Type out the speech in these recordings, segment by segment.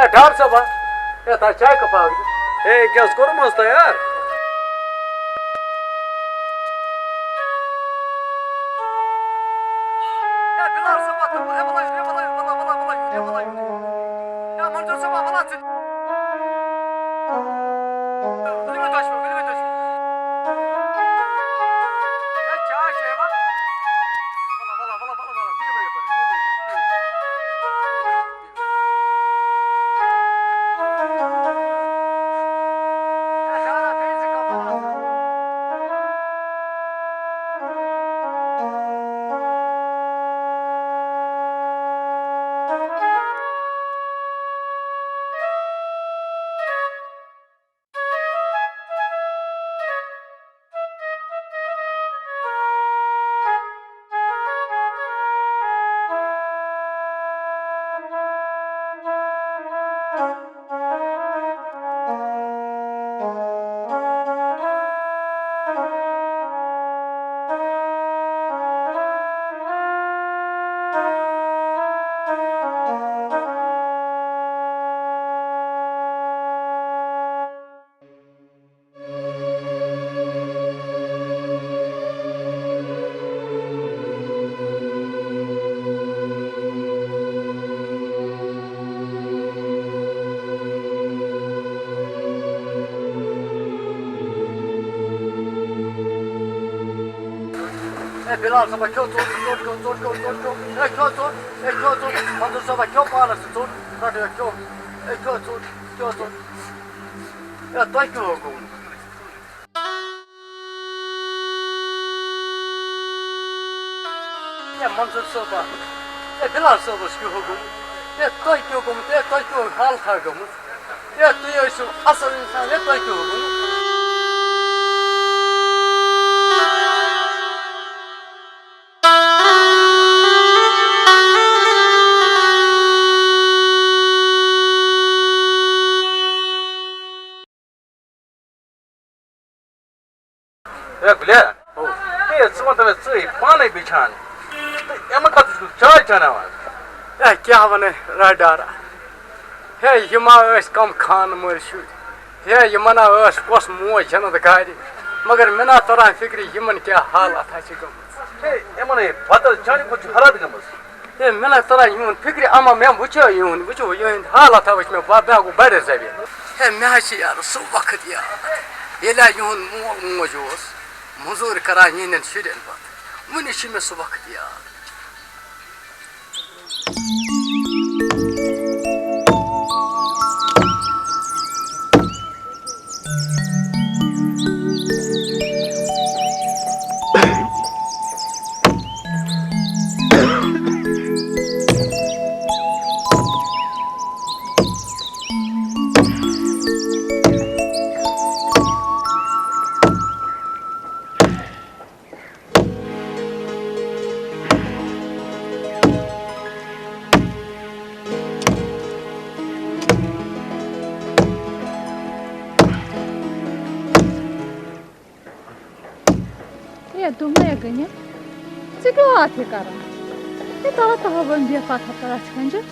ढाब सबा ता चाय कपा क्या करो मस्त यार Bilal sabah kyo zor mandur sabah kyo palasın zor radyo kyo zor ya toy kyo go ya mandur sabah Bilal sabah kyo go ya toy kyo go ya toy kyo hal kha go ya tu ya şu asıl insan ya toy kyo go Gulia सुमन पान बिछान चाय चना क्या one रडारा हे यमा कम खान मर शुर हे यमना कस मोज जनत गारि मगर मे ना तरान फिक्र यमन क्या हालत गमन बदल चाने कुछ हालत गमस हे मे ना तरान यमन फिक्र अमा मे वुचो यहन हालत वुच मे बेगो बड़ जबे हे मे यार सो वक्त यार ये यहन मोल मोज मजूर करान इन शुरन पे वन मे सह वक्त याद Думаю, Ганя, ситуация кара. Это того бомбе фата тарачканча.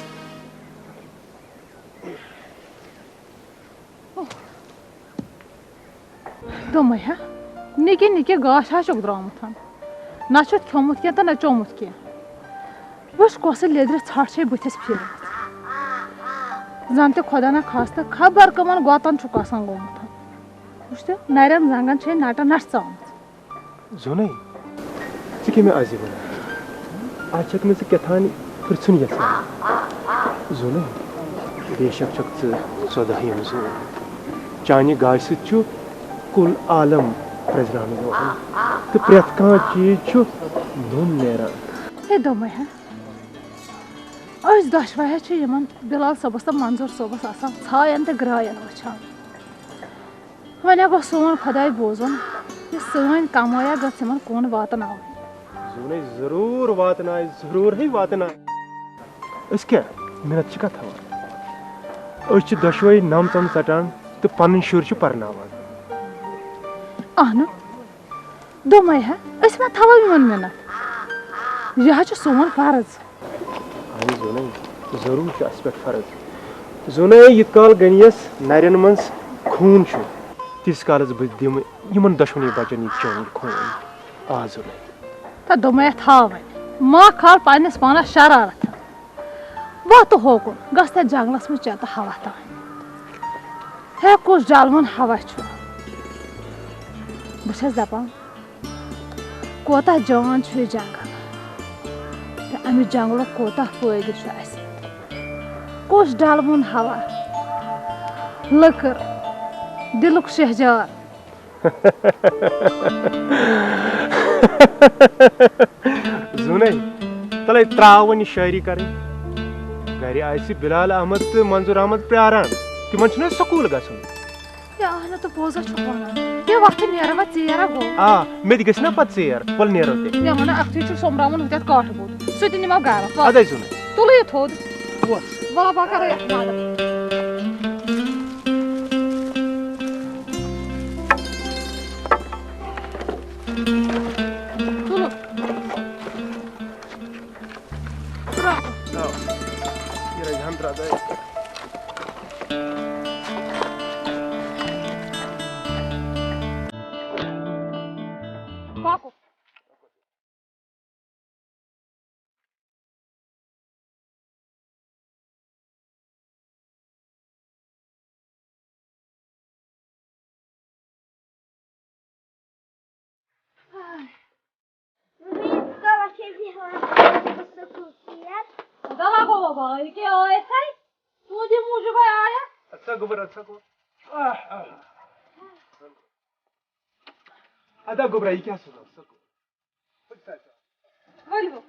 Думаю, निके गाशा चुक द्रामुत ना चुत खमुत क्या ना चोमुत क्या बस कौसे लेदर छाड़े बुथिस फिर जानते खुदा ना खास्ता खबर कमन गोतन चुकासन गोमुत वुचते नायरम जंगन छे नाटा नट चामुत Zonay, sikime azibun. Açak mı sikethani fırçın yatsa. Zonay, beşak çaktı sodahiyim zo. Çani gaysı çu kul alam prezranı zo. Te pretkan çiz çu nun nera. He domay ha. Az daşvaya çu yaman Bilal sabasta manzur sobas asan çayan te grayan uçan. Vanya go soğan khaday bozun. ये सोन कमाया गमन कौन वातना जोने जरूर वातना जरूर ही वातना क्या मिनत कथ दशवे नम चम सटान तो पन शुर पर्नावान अहन दोमे है मा थवा इन मिनत यह सोन फर्ज जोने जरूर अस पे फर्ज जुने यत काल गनियस नरन मन खून छु तिस कालस बह दिम यमन दशवनी बचन यह चोन खून आ जुने तो दोमे था मा खाल पानस पानस शरारत वह तो होकुन गस जंगलस में चेत हवा तान है कुछ डालवन हवा छु बस दपान कोता जान छु जंगल तो अमि जंगल कोता फायदे छु अस कुछ डालवन हवा लकर दिलुक शहजार जुने तले त्रावन शायरी करें घर आसि बिलाल अहमद तो मंजूर अहमद प्रारान तिमन छुना स्कूल गसन या ना तो पोजा छु वना ये वक्त नेरवा चेरा गो आ मे दिगस ना पत चेर पल नेरो ते या मना अक्ति छु सोमरामन हुतात काट बोद सुति निमा गारा अदै जुने तुले थोद वस वाला बाकर या माद तुलो ये हम राजा बाको दला को भाई के आए थे मुझे मुझे भाई आया अच्छा गोबर अच्छा को आधा गोबर आई क्या सुनो सको बोलो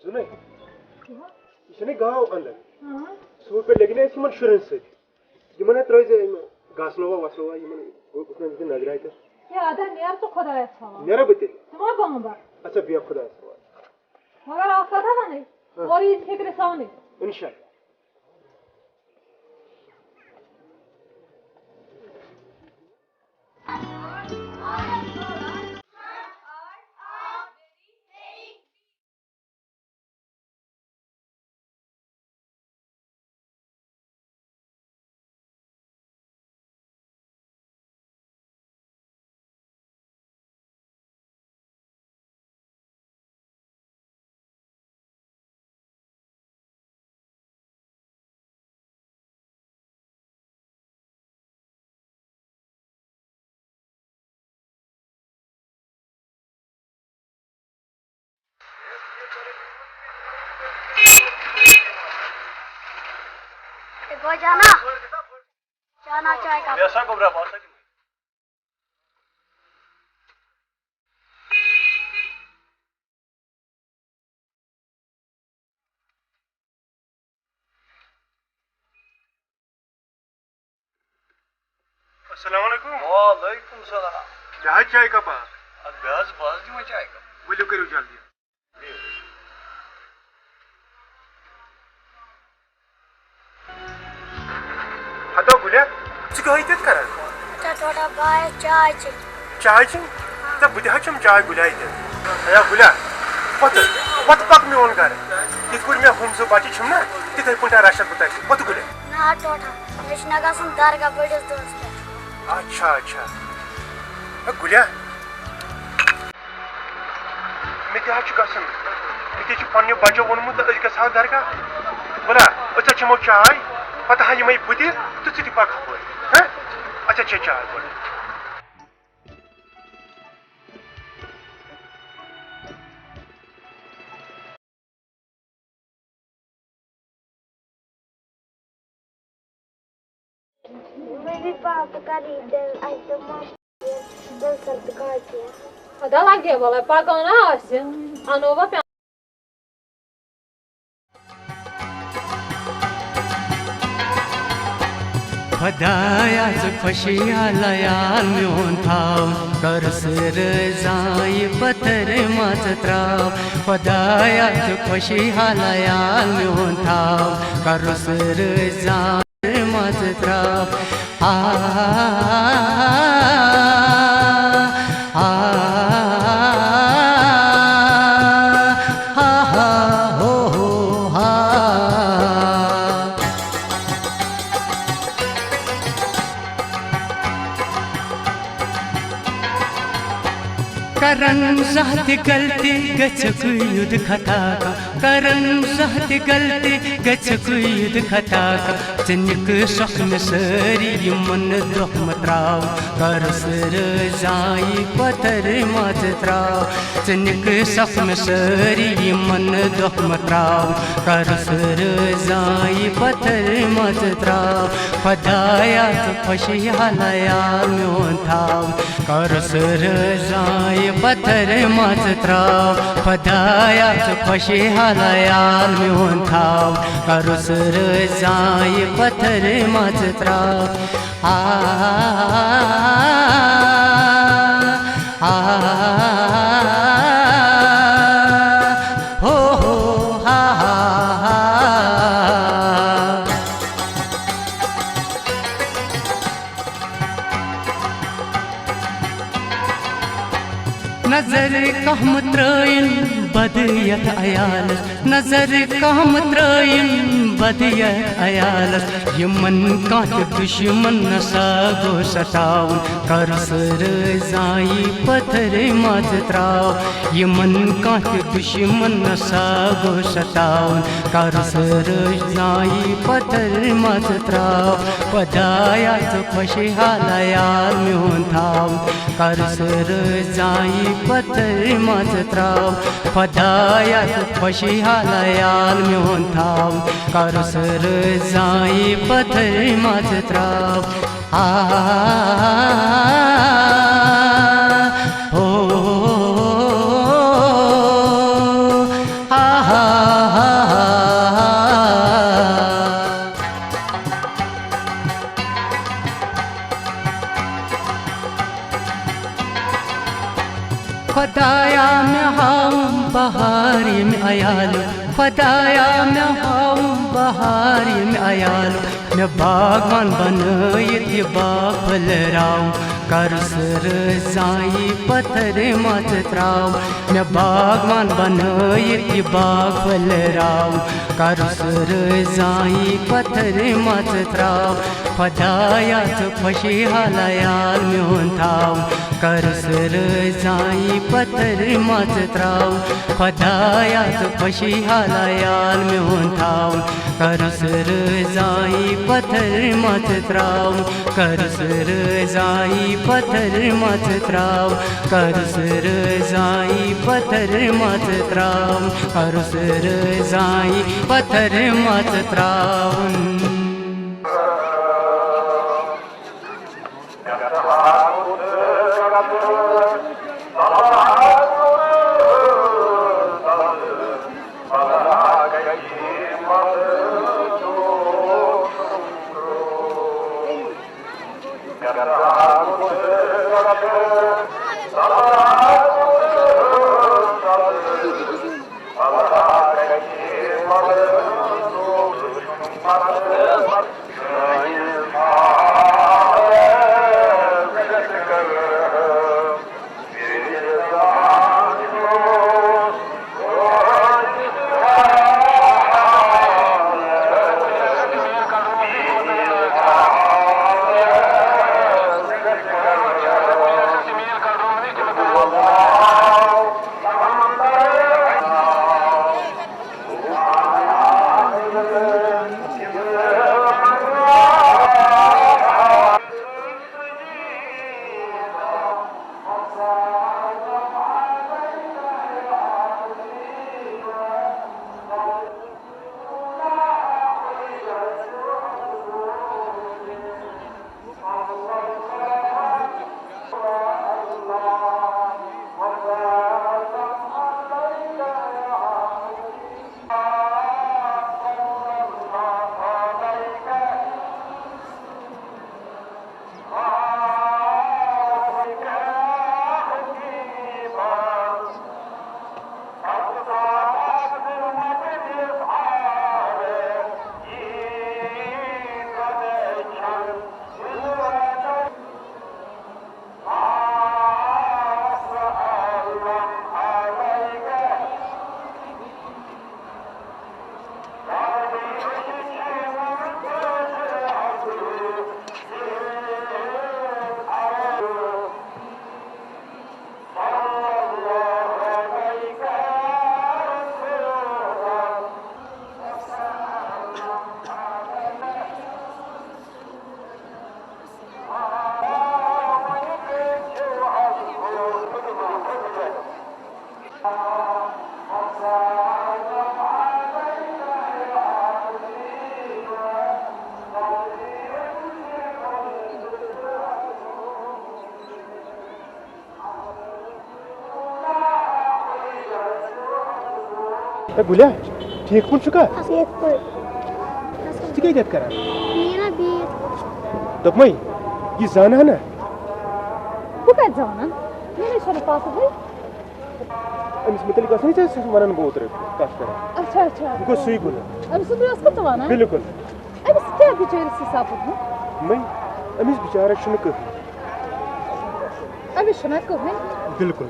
सुने इसने गांव अंदर सूर पे लेकिन ऐसी मन शुरन से ये मने त्रोय जे घासलोवा वसलोवा ये मने उसने मुझे नजर आई तो या आधा नियर तो खुदा है था मेरा बते तुम बंबा अच्छा बिया खुदा है मगर आप कथा बने और ये फिक्र सामने इंशाल्लाह जाना जाना चाय का ऐसा गोबरा बात है अस्सलाम वालेकुम वालेकुम सलाम चाय चाय का पा अब ब्याज बाज दी मैं चाय का बोलो करो जल्दी हतो गुलिया चिको हित कर थोड़ा बाय चाय चाय तब बुझा चम चाय गुलिया या गुलिया पता पत पक मेन गर इत पे मे हम सो बच्चे ना तिथे पे रशत बत पत गुले ना टोटा मे गसन दरगाह बड़िस दोस पे अच्छा अच्छा गुलिया मे क्या गसन मे पे बचो वोनमुत गो दरगाह वना चमो चाय पत हा यम बुत तो सी पक हप अच्छा चे चाय गो मेरी पाप करी दिल आई तो मां दिल सल्त काटे Ada lagi boleh pagona asin. Anova pe खुदायाच खुशियाला याल मिळून थांब करसर जाई पत्थर माझ त्राव खुदायाच खुशियाला याल मिळून थांब करसर जाई माझ त्राव आ करन सहत गलती गचक युद्ध खता का करन सहत गलती गचक युद्ध खता का चनिक स्वप्न सरी मन दोहम त्राव करसर जाई पत्थर मत त्राव चनिक स्वप्न सरी मन दोहम त्राव करसर जाई पत्थर मत त्राव खुदाया खुशियाला याल मिळून थांब करसर जाई पत्थर मत त्राव खुदाया खुशियाला याल मिळून थांब करसर जाई पत्थर मत त्राव आ हो हो हा नजर कहम त्रयन बदियत अयाल नजर कहम त्रयन बदियत अयाल यमन काट दुश्मन नसा गो सताव करसर जाई पत्थर मत त्राव यमन काट दुश्मन नसा गो सताव करसर जाई पत्थर मत त्राव खुदाया खुशियाला याल मिळून थांब करसर जाई पत्थर मत त्राव खुदाया खुशियाला याल मिळून थांब करसर जाई पत्थर मत त्राव आ हो खुदाया में हम बहारी में आयालो खुदाया में हम बहारी में आयालो मैं बागवान बनयत बाग फलराव करसर जाई पत्थर मत त्राव मैं बागवान बनयत बाग फलराव करसर जाई पत्थर मत त्राव खुदाया खुशियाला याल मिळून थांब करसर जाई पत्थर मत त्राव खुदाया खुशियाला याल मिळून थांब करसर जाई पत्थर मत त्राव करसर जाई पत्थर मत त्राव करसर जाई पत्थर मत त्राव करसर जाई पत्थर मत त्राव Thank you. ए गुलिया ठीक पुन छुका एक पर ठीक है देत करा मेरा भी दपमई ये जाना है ना बु कत जाना मेरे छोरे पास है अमिस मुतलिक असनी से वनन बोतर कस कर अच्छा अच्छा गो सुई गुल अब सुबह उसको तो आना बिल्कुल अब क्या बिचारे से साफ हो मैं अमिस बेचारा छुन कह अब शना को है बिल्कुल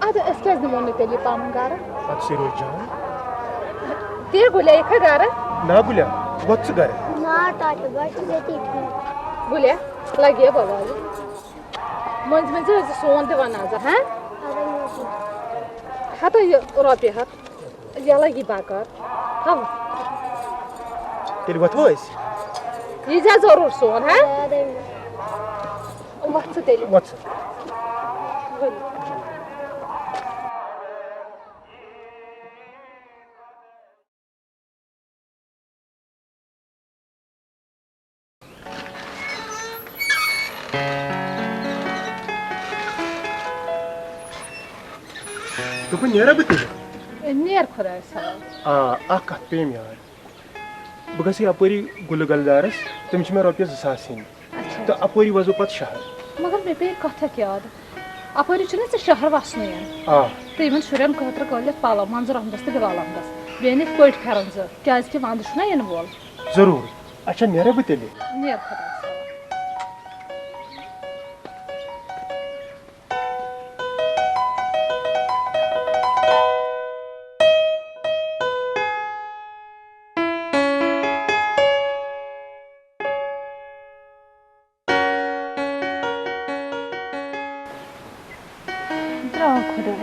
आधा इसके ज़माने में तेली पामंगारा अब से रोज जान तेरे गुले एक गारा ना गुलिया वत्स गर ना टाट बस देती थी गुले लगे बाबा मंज मंज सोन दिवान आज हैं अरे मुझे हाथ ये रोपे हाथ ये लगी बाकर हम तेरी वथो है ये जा जरूर सोन है अरे वक्त तेली वत्स तो पण यार बते नेर खुदा सा कत पेम यार बह गई अपरी गुल गलदारस तम मे रोपिस 2000 सिन तो अपरी वजो पत शहर मगर मे पे कथ याद अपरी छुना से शहर वसनु तो इन शुरन खतर कलित पालो मंजर अहमदस तो बिलाल अहमदस बेन कोट फेरन जो क्या वंद इन वोल जरूर अच्छा नेर बह तेल नेर खुदा खुदा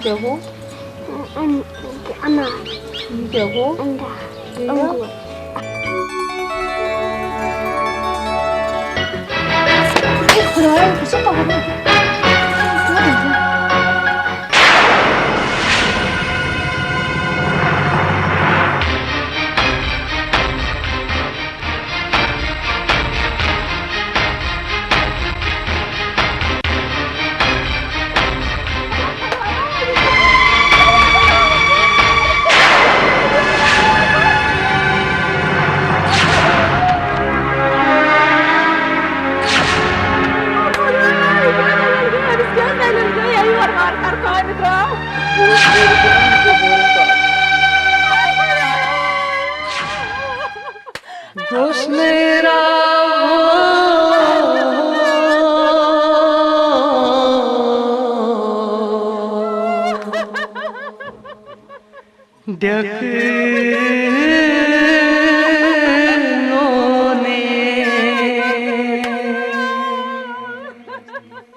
क्या हो अनार क्या हो अंडा अंगूर खुदा किसी पागल दोस्त मेरा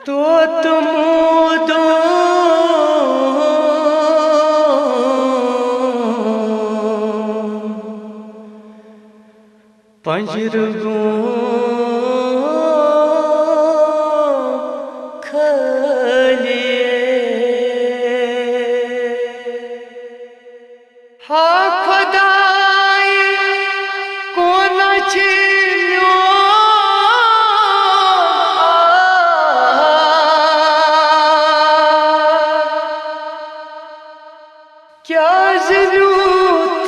तो तुम दो पंजरगो खलिए हा खुदाई कौन छिन्यो क्या जरूरत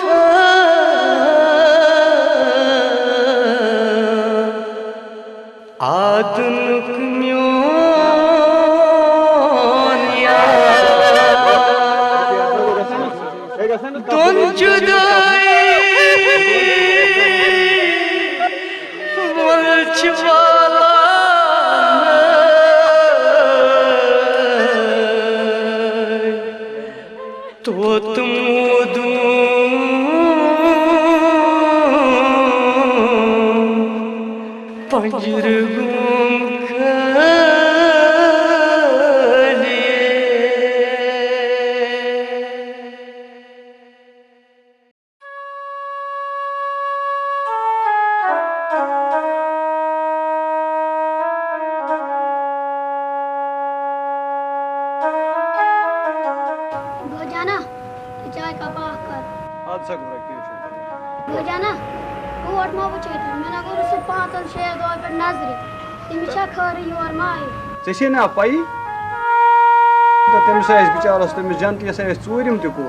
वादनुक म्योन यार तुम जुदाई मुल्च वाला तो तुम पंजर गुम रोजाना चाय का पाक कर हादसा गुरा के रोजाना कोट मा वो चेत मैंने को से 5-6 दो पे नजर तिमचा खरी योर माय चे ना पाई तो तमसा बिचारस तमिस जनती चूरिम तु को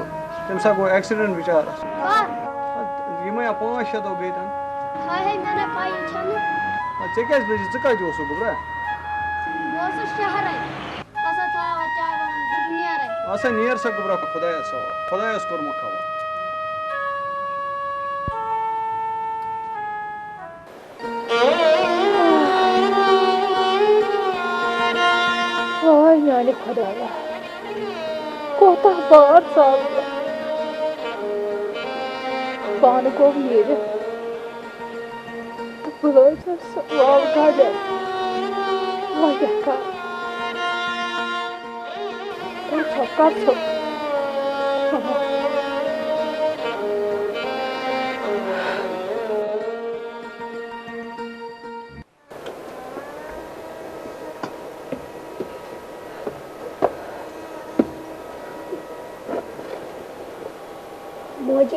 तमसा गो एक्सीडेंट बिचारस कर यम 5-6 दो गई हाय मैंने पाई छन चे क्या बजे च कत ओसु बुरा वो से शहर है असा था चाय बन दुनिया रे असा नियर सा गुबरा खुदाया सो खुदाया स्कोर मखावा Ay yani खुदाया कोता बार साल पान को मेरे तो बहुत वाव का दे वाह क्या कर छो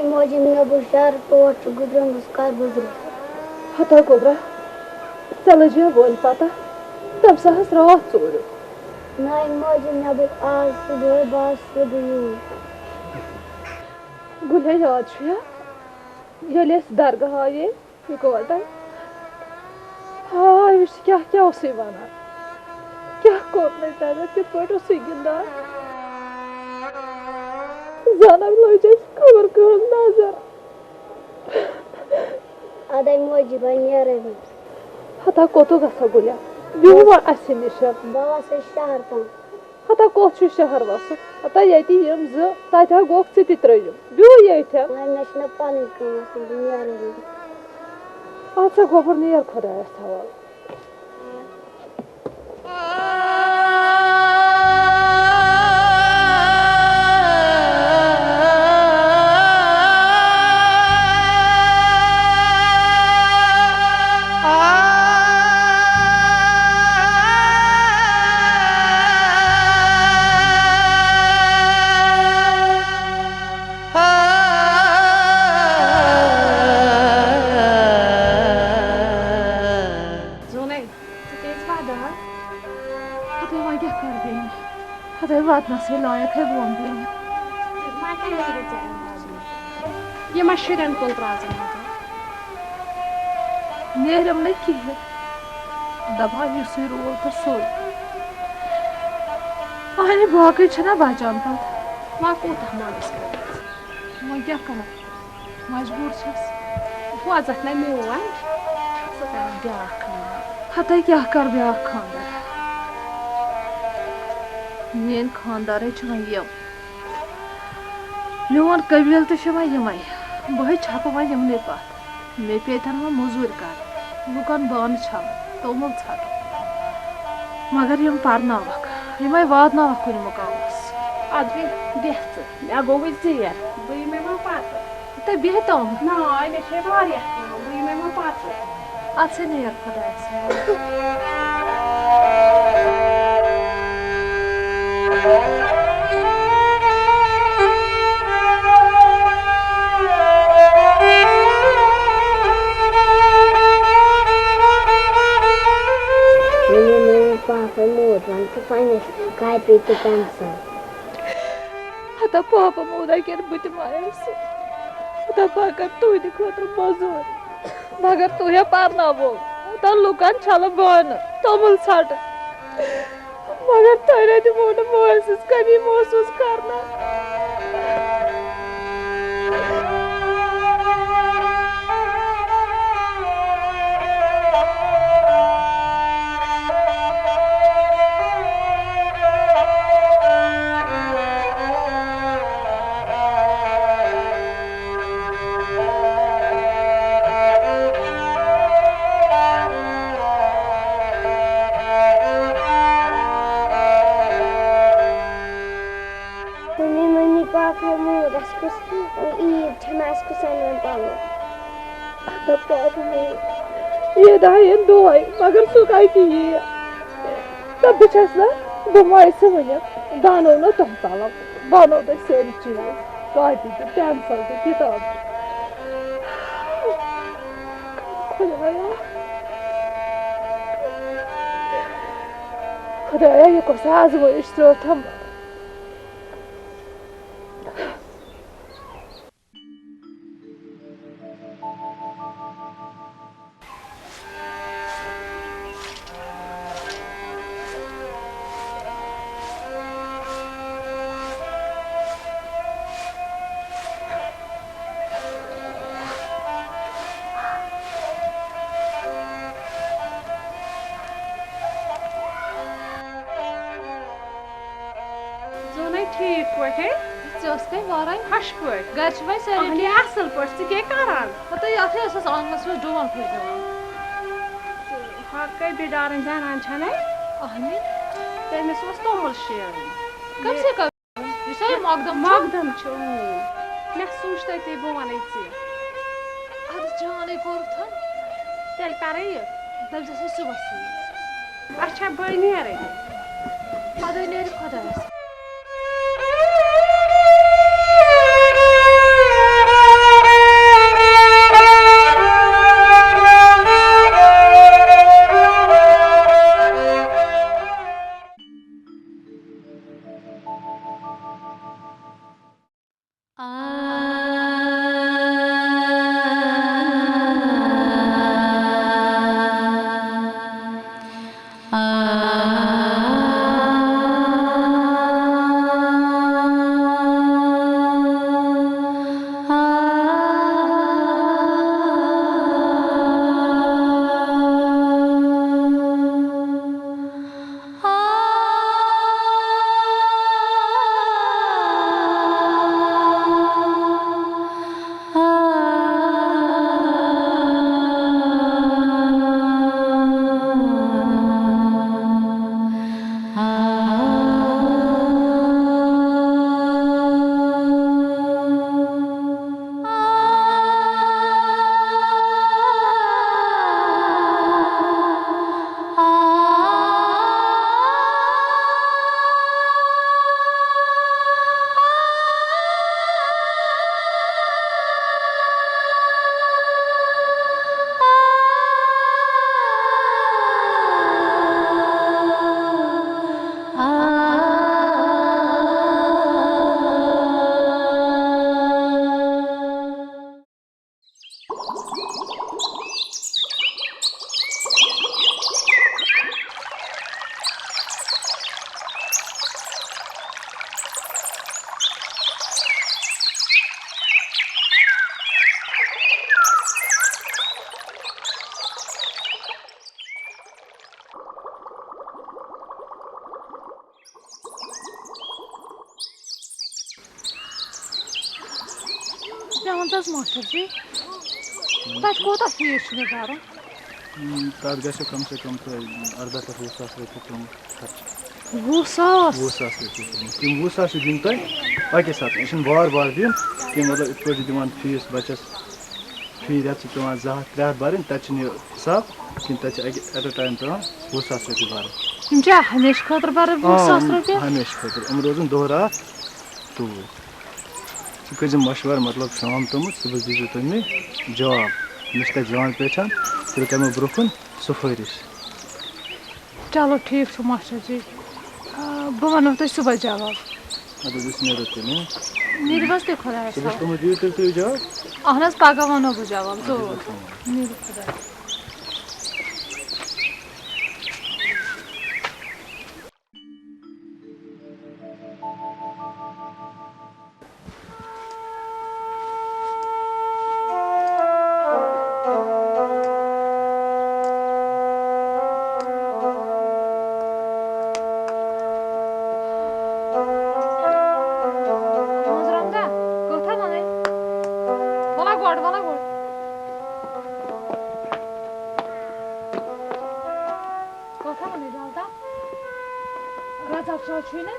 मोजी में बुशार पोट गुजरन उसका गुजर हता कोबरा चल जो बोल पाता तब सहस रात चोर नाइ मोजी में अब आज सुबह बास सुबह गुले याद छुया यलेस दरगाह ये कोटा हाय इस क्या उसे बना क्या कोने तारा के पटो सिगिंदा जाना भी लोग जैसे खबर कर नजर आदाई मोजी बनिया रे हता कोतो गसा गुल्या बिहुवा असिनिशा बाबा से शहर था हता कोछु शहर वासु हता यति यम ज ताथा गोक सिति त्रयो बिहु यइथा मैं नशना पानी का दुनिया रे अच्छा गोबर नियर खुदाया सवाल बात ना से लायक है वो हम ये मशीरन कोल राजन नेरम ने की है दबा युसे रोल तो सो आने बाकी छना बाजान पर मां को तमास मैं क्या करा मजबूर छस वो आजत नहीं हुआ सका ब्याह खाना हता क्या कर ब्याह खाना मेन खानदार यम मोन कबील तो यमे बह छप वो यमने पत मे पेतन वो मजूर कर लुकन बान छल तोमुल छट मगर यम पर्नवक यमे वातनवक कुन मुकामस अदि बेहत मे गो जीर बी मे वो पत ते बेहतम ना मे वारिया बी मे वो पत अच्छे नेर खुदा हता पापा मोदा कर बुत मायस हता पाकर तु दिखोत्र मजूर मगर तु हे पारनावो हता लुकन छल बन तोमुल षट मगर तोरे दिमो न मोहसिस कभी महसूस करना ये दायन दोय मगर सुकाई की ये तब बिचस ना बुमाई से वने दानो न तम ताला बानो द सेरी चीज काटी द कैंसल द किताब खुदाया ये को साज वो इश्रो थम ठीक पटे जोस्ते वाराय खुश पट गचवै अहले सरी असल पट से के करान पता याथे असस आंगस में डोन फिर गया हकै बिडारन जानान छने अहने तेमे सोस्तो मुलशियन कब से कब ये सारे मकदम छो मैं सोचते ते बोवाने छी आज जाने को था तेल करे दल जैसे सुबह से अच्छा बनी रे आधे नेर खदा Yalnız masterci. Kaç koda fiyatını karo? Tad gase कम से कम तो अर्धा तक 20,000 रुपए कम खर्च 20,000 रुपए तुम 20,000 दिन तक अके साथ इन बार दिन कि मतलब इत पे दिमान फीस बचस फी रेत पेवान 2-3 बारन तचन हिसाब कि तच एट अ टाइम पेवान 20,000 रुपए बार यम जा हमेशा खतर बार 20,000 रुपए हमेशा खतर हम रोजन दो रात तो कज मशवर मतलब शाम तम सुबह दीजिए तुम जवाब मिस्टर जवान पहचान फिर तम ब्रोकन सफारिश चलो ठीक छ मास्टर जी बह वनो तो सुबह जवाब अद दिस नेरो तने निर्वस ते खुदा है सुबह तुम दियो तो जवाब अहनस पागा वनो बु जवाब तो निर खुदा मजाक छुई ना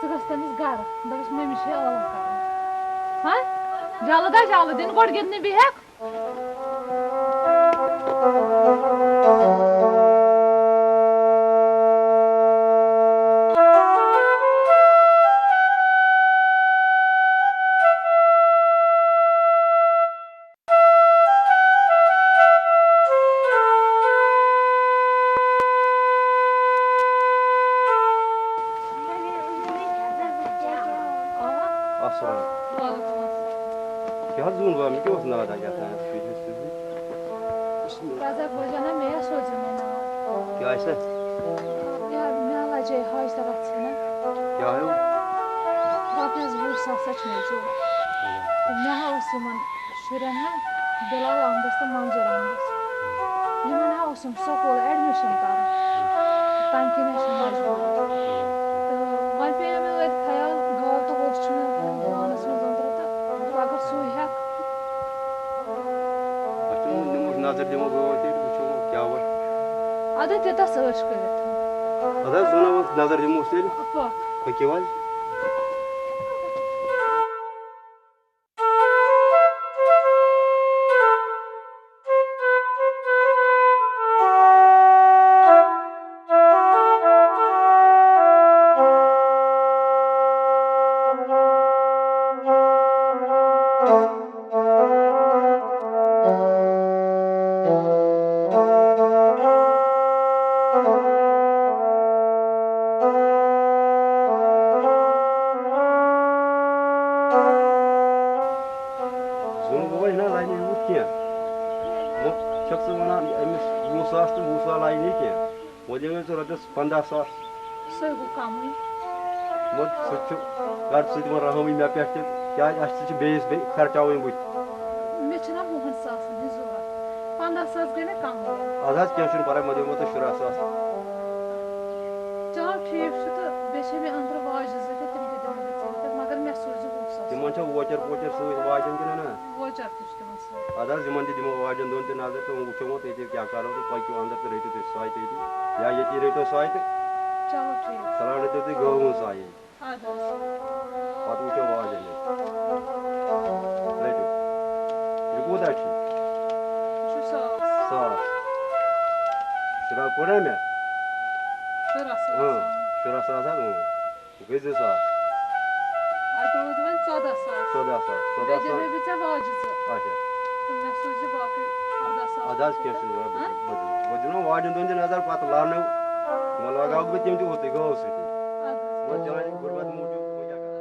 गस तमिस गर दस मम्मी से अलग कर हाँ जल्द दिन गोट गिंदने भी हेक क्या जून हुआ मैं क्यों सुना था क्या था राजा भोजना मैं सोच में ना क्या ऐसा यार मैं लाजे हाइस तरफ से ना क्या है वो वापस वो सच में जो मैं हाउस मन शुरन है बिलाल आंदस तो मंजर आंदस ये मन हाउस में स्कूल एडमिशन कर ताकि मैं समझ तो वन पे मैं वो ख्याल गांव तो वो चुना गानस में अंदर था अगर सोई है नजर दिमो गो वो क्या हुआ आधा देता सर्च कर था अदा सुना वो नजर दिमो से अपा क्या हुआ सही काम है मत सच कर से तुम रहमी मैं पे क्या आज से बेस बे खर्चावे बुत मैं छना मोहन सास ने जरूरत 15 सास गने काम है आजाद क्या शुरू पर मदे मत शुरू सास चलो ठीक छ तो बेशे में अंदर वाज जते तुम के दम तो मगर मैं सोच वो सास तिमन छ वोचर सो वाजन के ना वो चार कुछ तुम से आजाद जिमन दिमो वाजन दोन तीन आदर तो वो चमो ते क्या करो तो कोई क्यों अंदर तो रहते थे साइट या ये ती तो साइट चलो ठीक सलाह तो ती गो साई आदर बात वो वाजन ले तो ये को दाची जो सास सास शुरू करे में शुरा सास शुरू सास गजे सास तो वो तो 14 सास सोदा में भी वाज अच्छा तो मैं सोच बाकी 14 सास आजाद क्या शुरू बजनो वाजन दोन दिन हजार पात लाने मला गाव बे तिमती होते गाव से मत जाने गुरबात मोटो मजा करा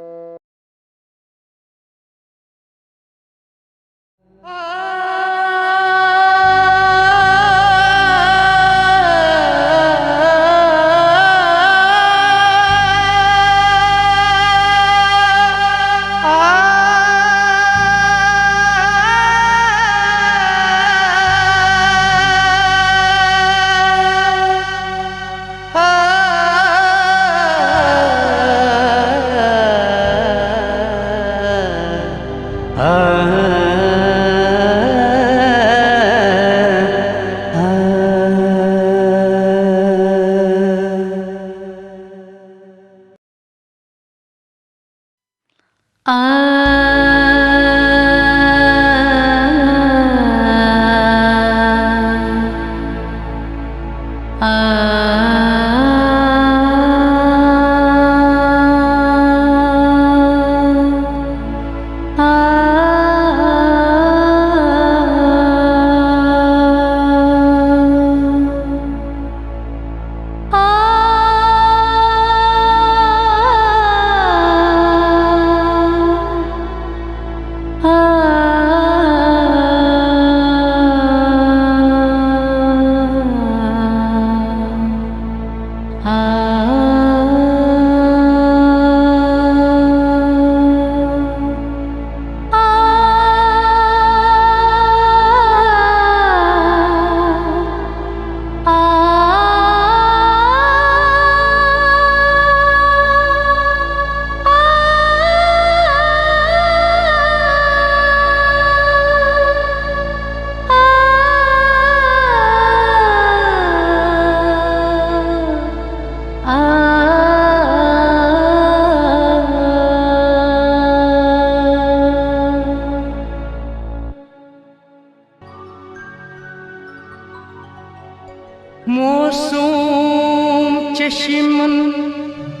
चश्मन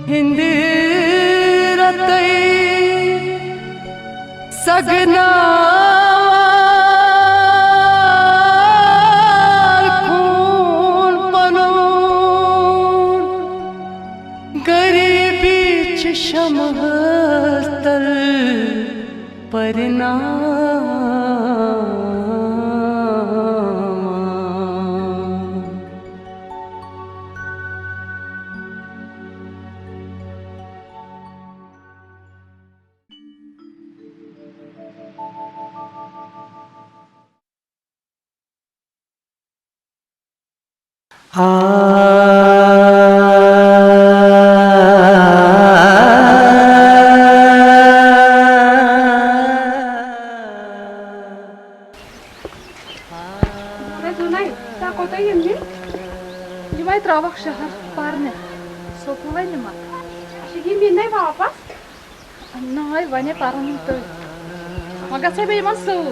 हिंद रतई सगना खून पनून गरीबी शमहस्तर परना Travak şehir parne. Sokula ne mat? Şimdi minne vapas. Nay vane parne to. Maga se be masu.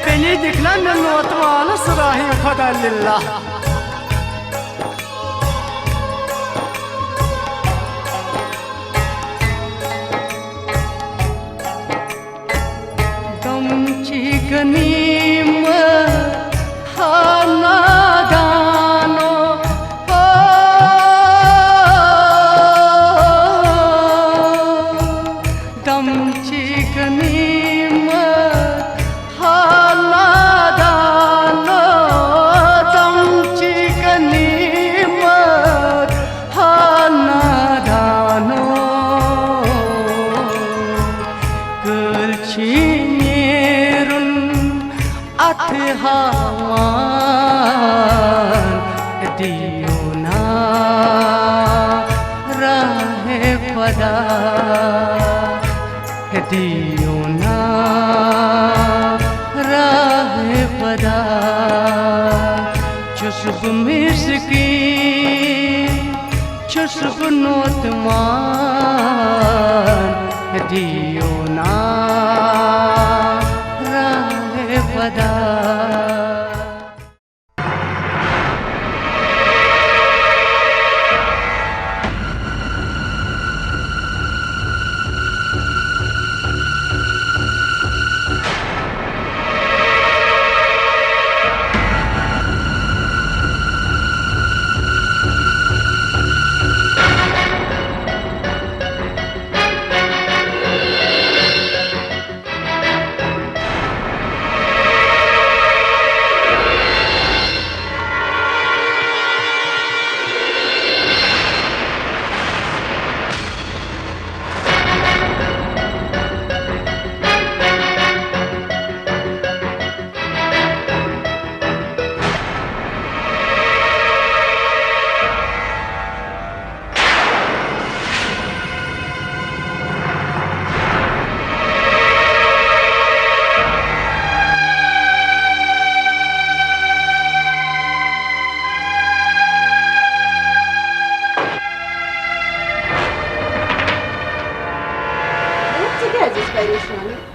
Beni diklenme notmalı sırahim kadar lillah. Damchi ganim hana gano damchi ganim दियोना राहे पदा दियोना राहे पदा चुस्ब मिर्सकी चुस्ब नोतमान दियोना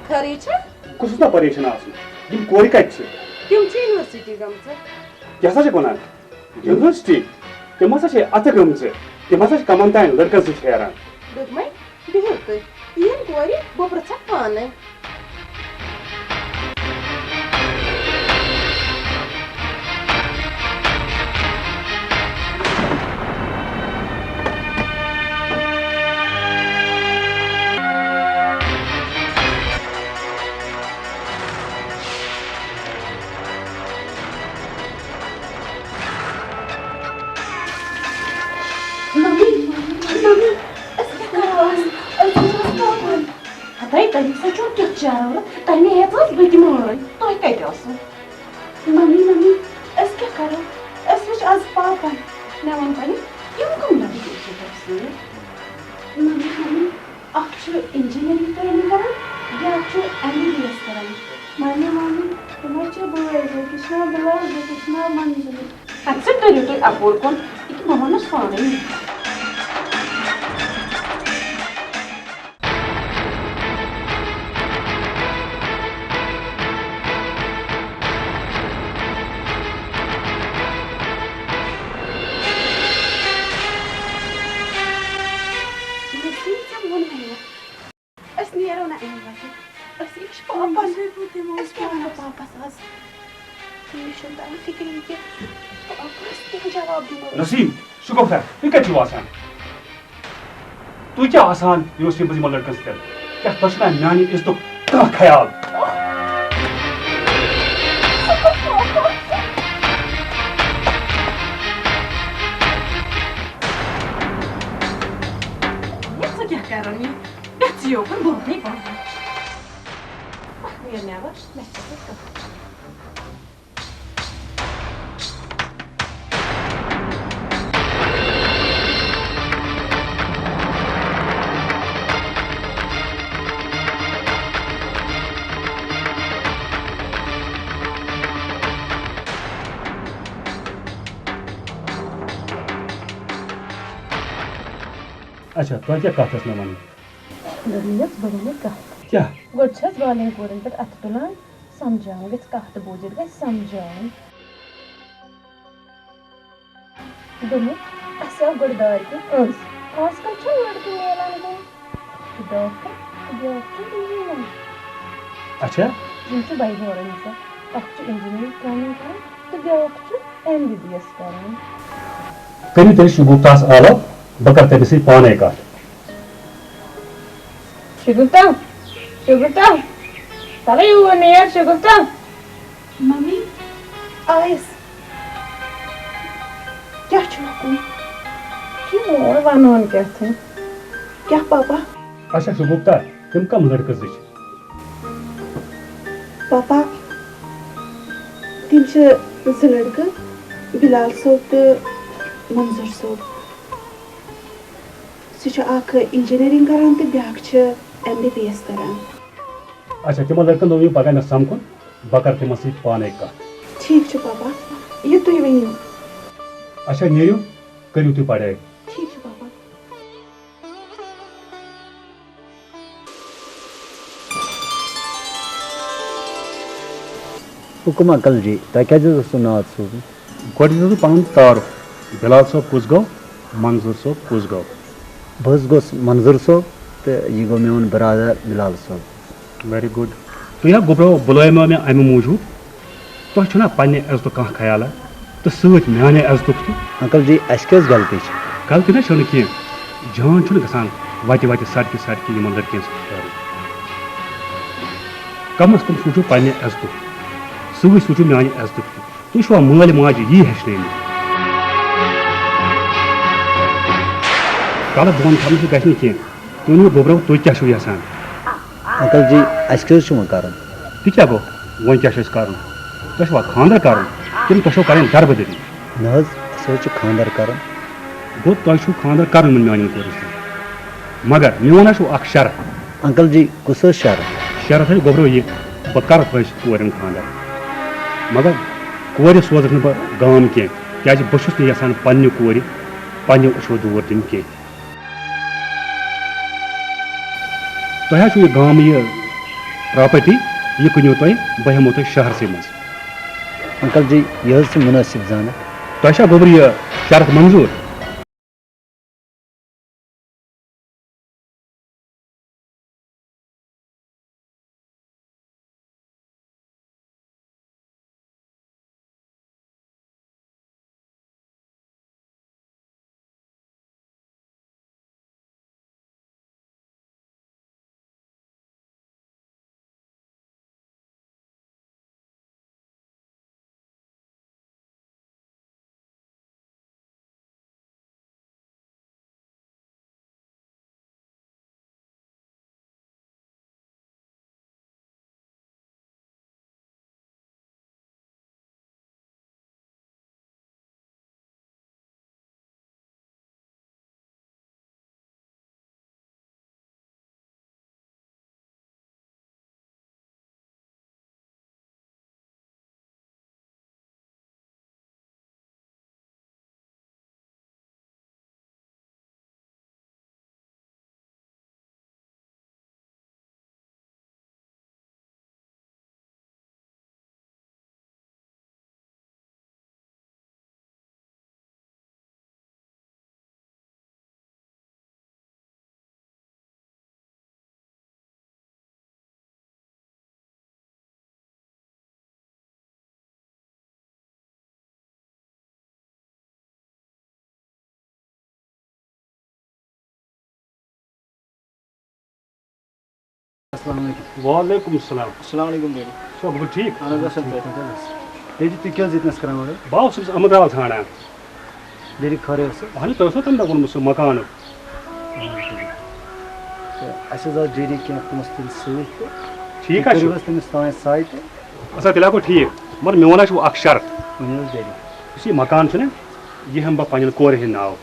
खरी छ कुछ ना परेशान आसन यम कोरी कत छ तिम छ यूनिवर्सिटी गमछ क्या सा कोना यूनिवर्सिटी तिम हसा छ अत गमछ तिम हसा कमन तान लड़कन से फेरान दुगमै बिहिउ तुई यन कोरी बोब्र छ पाने मम्मी मम्मी अस क्या करो अस विच आज पापा ना वन पनी यम कम लगी छ मम्मी मम्मी आखिर इंजीनियरिंग ट्रेनिंग करन या छ एमबीबीएस करन मम्मी मम्मी तुम्हारे छ बोले कृष्णा बोला कृष्णा मंजूर अच्छा तो तो अपोर कोन इक मम्मा न स्वामी नसीम शुक्र तु कत आसान तु क्या आसान यूनिवर्सिटी मज लड़कन से क्या तुम मान इज्जत कह ख्याल क्या कर रही है बच्चियों पर बहुत नहीं पड़ ये नेवर अच्छा तो क्या कथ मे वन बड़ी कथ क्या गोट वाले कोरन पे अथ तुलान समझान गज कथ बोजित गज समझान दोनों असा गुड़दार की आजकल छ लड़की मेलान गई डॉक्टर इंजीनियर अच्छा जिनके भाई होरन से अक्चु इंजीनियर ट्रेनिंग कर तो ब्याक्चु एमबीबीएस करन करी तेरी शुगुफ्तास आलो बकर तेरे से पाने का शुगुफ्ता शुगुफ्ता तले हुआ नियर शुगुफ्ता मम्मी आइस क्या चुको क्यों और वानोन कहते हैं क्या पापा अच्छा शुगुफ्ता तुम कम लड़के से पापा तिम छ लड़के बिलाल सोब तो मंजूर सोब सह इंजीनियरिंग करान तो ब्याक एमबीबीएस करान अच्छा तुम लड़कन दोनों पगह मे समकुन बकर तुम सी पाने का ठीक छ पापा ये तुम वनो अच्छा नेरियो करियो तु पढ़ाई ठीक छ पापा हुकुम अकल जी तह क्या नाद सूब गोड़ पन तार बिलाल सोब कुस गो मंजूर सोब कुस गो बस गोस मंजूर सोब तो यह गो मेन बरादर बिलाल सोब वेरी गुड तुम गोब्रो बुलायमा मे अमे मूजूब तुम पे इज्जत कह ख्याल तो सत माने इज्जत तो अंकल जी अस गलती गलती ना कह जान गसान वत वत सड़क सड़क इन लड़कियों कम अज कम सोचो पे इज्जत सत सोचो माने इज्जत तुम माल माज यी हेचन गलत बोन थम गि कह तुम गोब्रो तुम क्या यसान अंकल जी अस कर तह क्या गो वो क्या कर तुम खानदर कर तुम कर दरबदरी न खानदर कर गो तुम खानदर कर मान कोर मगर मे वन शर्त अंकल जी कुछ शर्त शर्त है गोब्रो ये बह कर कोरन खानदर मगर कोर सोजक न बह गाम कह क्या बहुत यसान पन्ने कोर पन्ने अशो दूर दिन कह तुम ये गाम ये प्रॉपर्टी ये कुनियो तुम बह हेमो तुम शहर से मज अंकल जी यह से मुनासिब जाना तुशा गोबर यह शर्त मंजूर वालेकुम सलाम अस्सलाम वालेकुम डैडी सब बिल्कुल ठीक डैडी तु क्या जितनस करान वाले बाव सब अमदावाद थाना डैडी खरे हो हानि तो सो तम दगुन मुस मकान अच्छा जा डैडी क्या मस्तिल सहित ठीक है बस तमिस ताय साइट अच्छा तिला को ठीक मर मे वना छु अक शर्त वनियो डैडी इसी मकान छने ये हम बा पन कोर हे नाव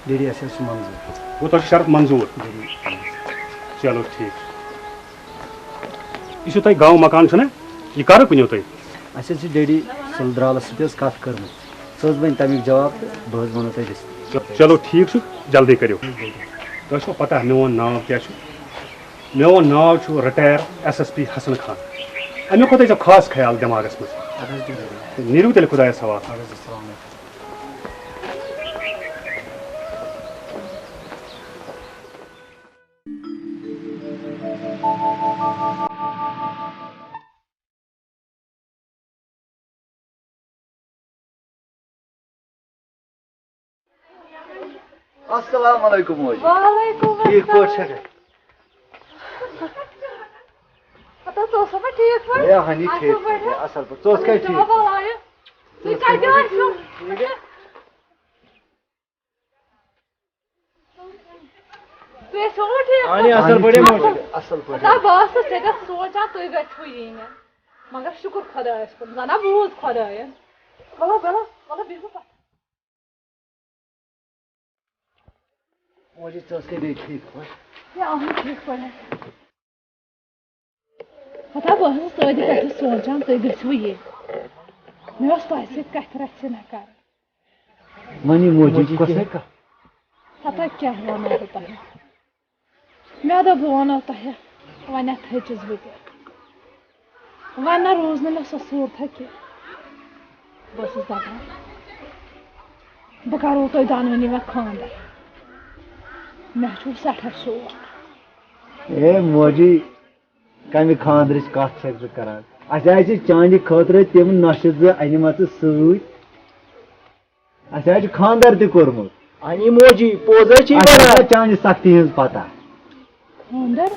डैडी अच्छा छु मंजूर वो तो शर्त मंजूर चलो ठीक इस तय गांव मकान छने ये कर कुनियो तय अच्छा छु डैडी सुलद्राल सतेस कत करम सोच बन तमिक जवाब बहज वनो तय दिस चलो ठीक छु जल्दी करियो तो छो पता मेवन नाव क्या छु मेवन नाव छु रिटायर एसएसपी हसन खान अमे को तय खास ख्याल दिमागस में निरु तेल खुदा सवाल अस्सलाम वालेकुम मोजी वालेकुम ठीक पोट छके पता तो सब ठीक है ए हनी ठीक है असल पर तोस के ठीक तू काय दिवार छु तू सो ठीक आनी असल बड़े मोटे असल पर ता बस से का सोचा तो गछु यीन मगर शुक्र खुदायस को जाना बहुत खुदाय बोलो बोलो बोलो बिल्कुल मोजी तोस के भी ठीक हो या हम ठीक पड़े पता बस तो दी का सोचा तो गछु ये मैं उस पैसे का तरह ना कर मनी मोजी को से का पता क्या हुआ मैं होता है मैं तो बोन होता है वना थचस बते वना रोज में ससुर था कि बस दादा बकारो तो दानवनी में खानदार मैं छु सठा सो ए मोजी कमी खानदरच कथ छक करान अच्छा चांदी खतर तम नशे अनिम सत अच्छा खानदार त कोरमुत आनी मोजी पोज चांदी सख्ती हज पता खानदार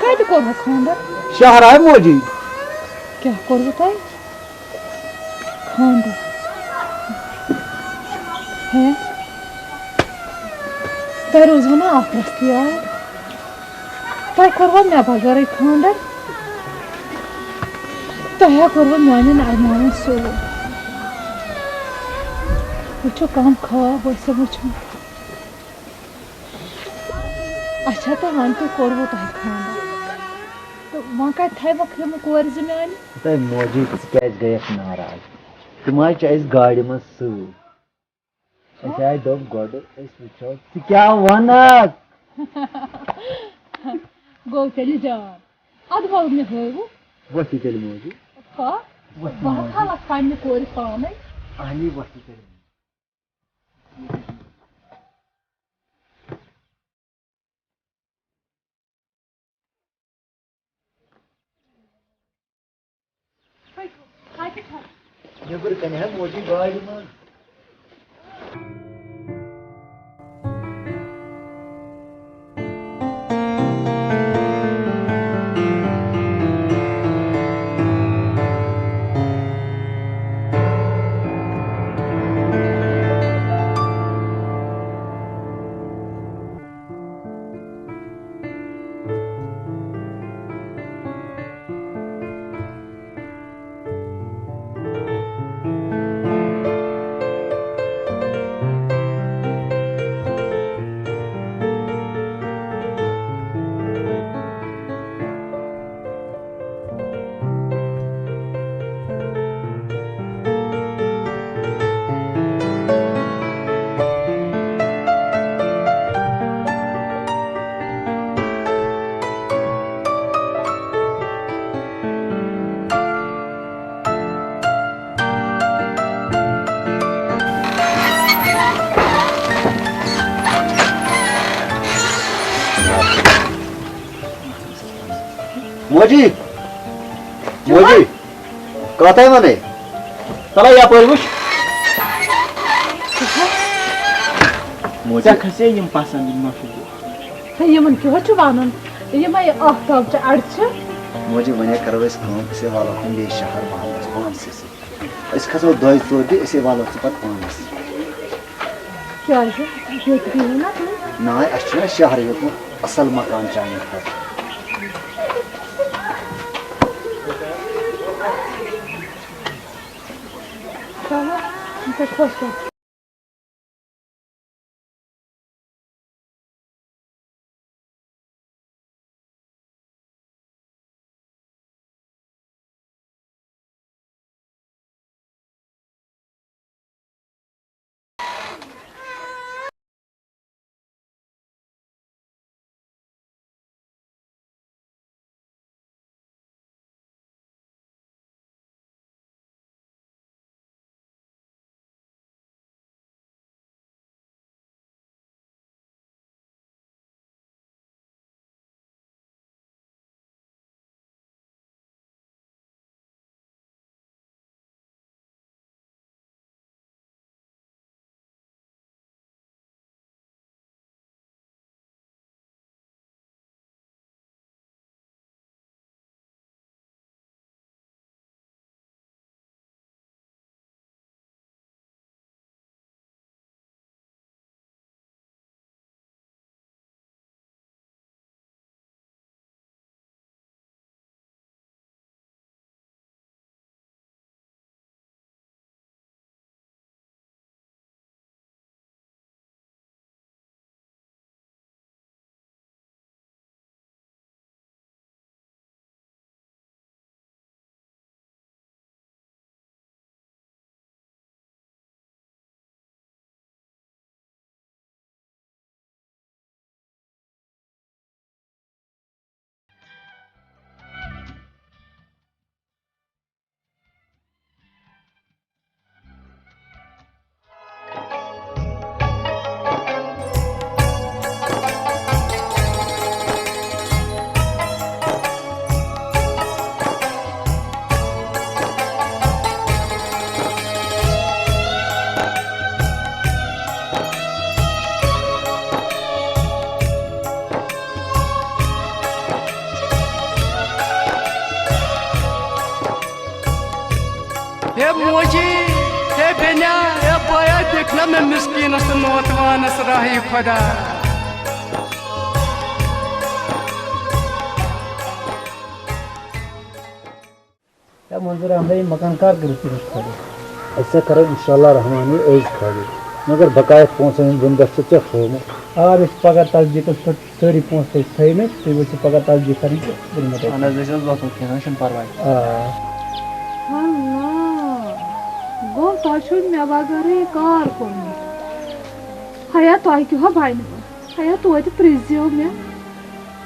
कत कोर खानदार शहर है मोजी क्या कोर तय खानदार है तय रोज वना आफरस्ती आय तय करवा मे बगर खानदार तय करवा मान अरमान सो वो कम ख्वाब वैसे वो अच्छा तो वन तो करवो तय खानदार तो वहाँ का थे वह कोर जिम्मेवारी तय मोजी क्या गयस नाराज तुम अस गाड़ी मज सह दोप गोड वो क्या वन गो तेल जान अद वल मे हो वसी तेल मोजी का बहुत हालत पानी कोर पाने आनी वसी तेल नेबर कने है मोजी गाड़ी में मोजी मोजी कतै मने तला या परवुश मोजी खसे यम पसंद माफी यमन क्यों छु वानन यमय आफ्ताब च अड़छ मोजी वने करवस काम से वाला हम शहर वाला पांच से इस खसो दो चोदी इसे वाला पत पांच क्या है ये तो ना अच्छा शहर यो असल मकान चाहिए चलो इनसे खुश हो हे मोजी हे बेन्या हे बया देखना मैं मिस्कीन अस नौतवान अस राही खुदा या मंजूर हमरे मकान कार करते हैं ऐसा करो इंशाल्लाह रहमान ऐज खाली मगर बकाया पहुंचे बंदस्त से होम और इस पगार तस्दीक सारी पहुंचते सही में तो वो पगार तस्दीक करेंगे बिल्कुल अनज दिस बात होती है ना परवाह गो तो मे बगैर कार कोन हया तो क्यों भाई हया तो प्रिज्यो मे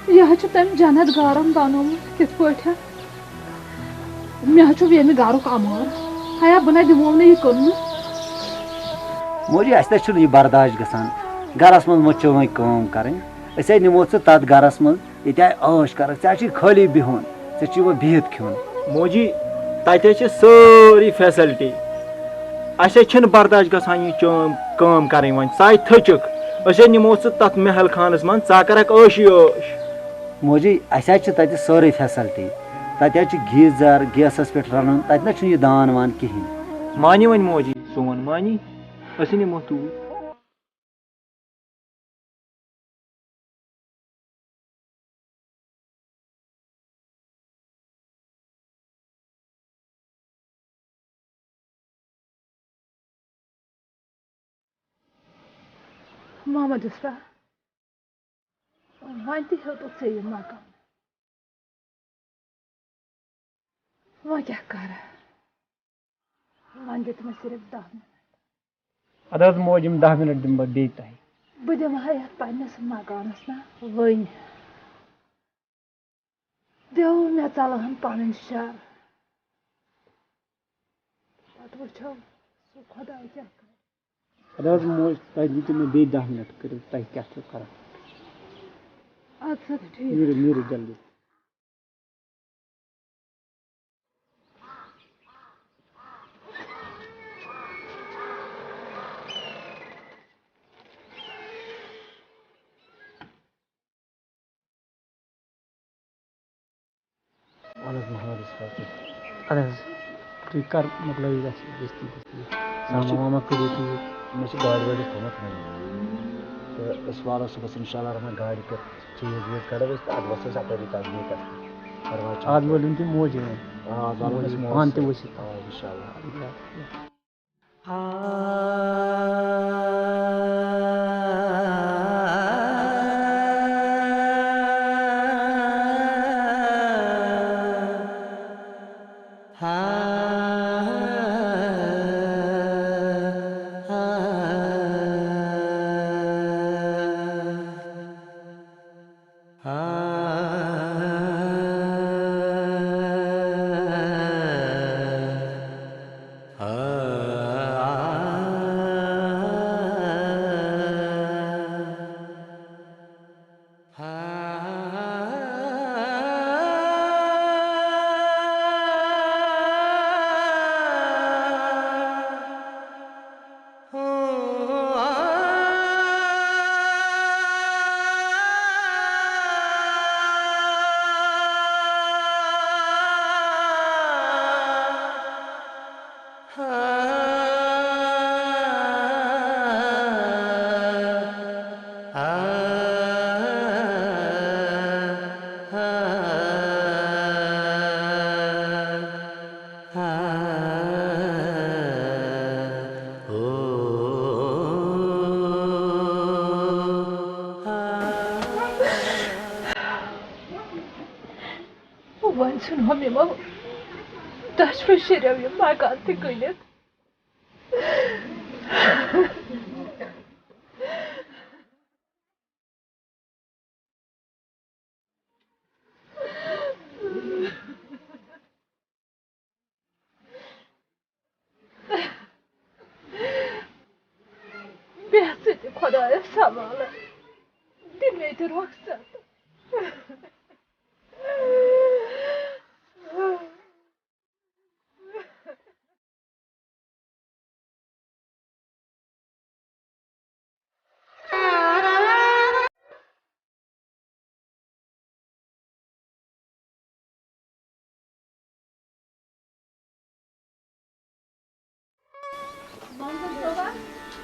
यह तम जन्नत गारन बनोमुत कित पठन मे वेम गारुक अमार हया बना दिमो न यह कन मोजी अस यह बर्दाश्त गसान गरस मज मो वो कम कर निमो तथ गरस मज ये आश कर खाली बिहन वो बिहत खन मोजी तत सारी फैसिलिटी अस बर्दाश्त गसान यह कम कर साय थचक अस निमो तथ महल खानस मन कर आशी आश मोजी अस तत सारी फैसिलिटी तत गीजर गैसस पे रन तत यह दान वान कहें मानी वन मोजी सोन मानी अस निमो तूर मोहम्मद इसरा वन तो हेतु यह मकान वह क्या कर वन दित मे सिर्फ 10 मिनट अद मोज 10 मिनट दिम बे तह बह दिम ये पन्नस मकानस ना वन देव मे चलहन पन शर पत वो खुदा क्या अद मोज तह दित मे बे 10 मिनट कर तह क्या कर अच्छा ठीक नीर जल्दी तुम कर मतलब सामा करो तुम मे गाड़ी वाड़ी थोमत तो वालो सुबह इंशाल्लाह रहमान गाड़ी पे चीज वीज करो अद वस अपरी तक आज बोलूँ तुम मोज पान तो वस इंशाल्लाह वन सुनो मे दशव शरियो यह मकान तनित बेहतर खुदा सवाल दिन में रुखसत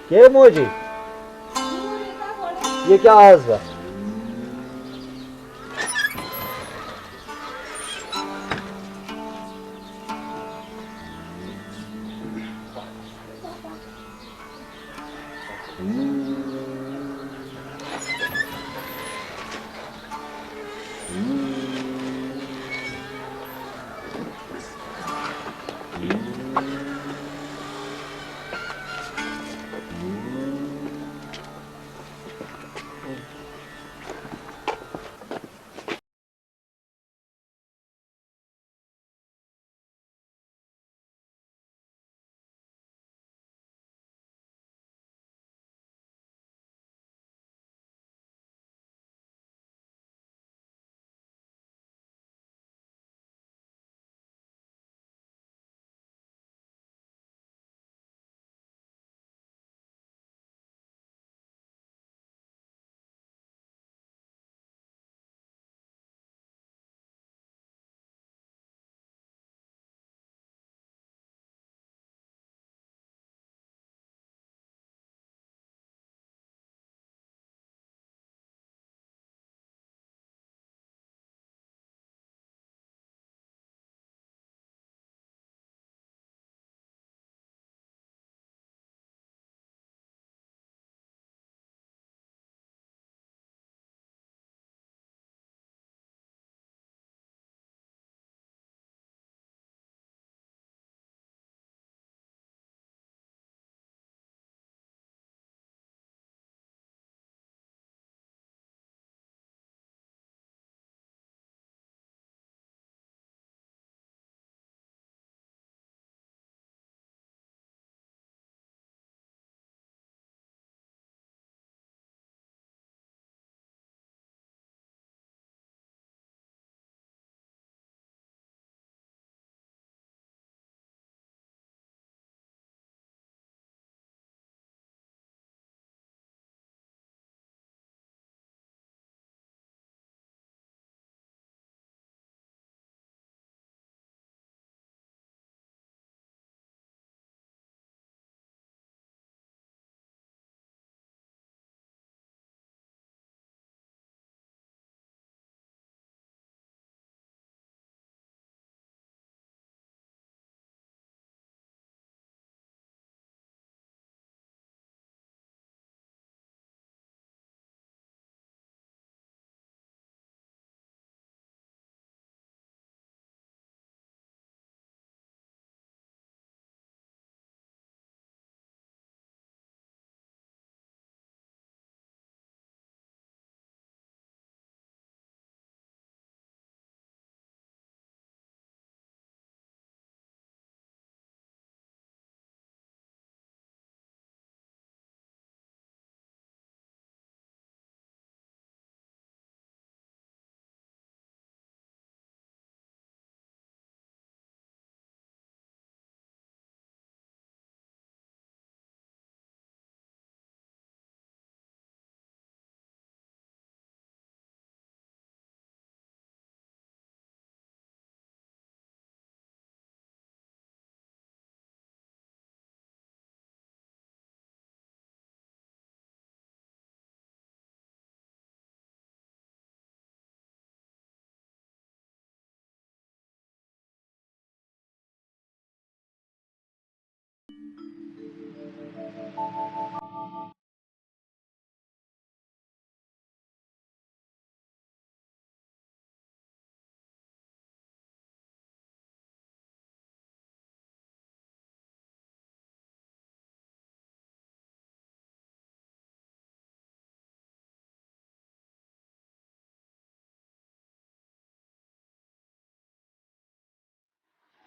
के मोजी ये क्या आज बा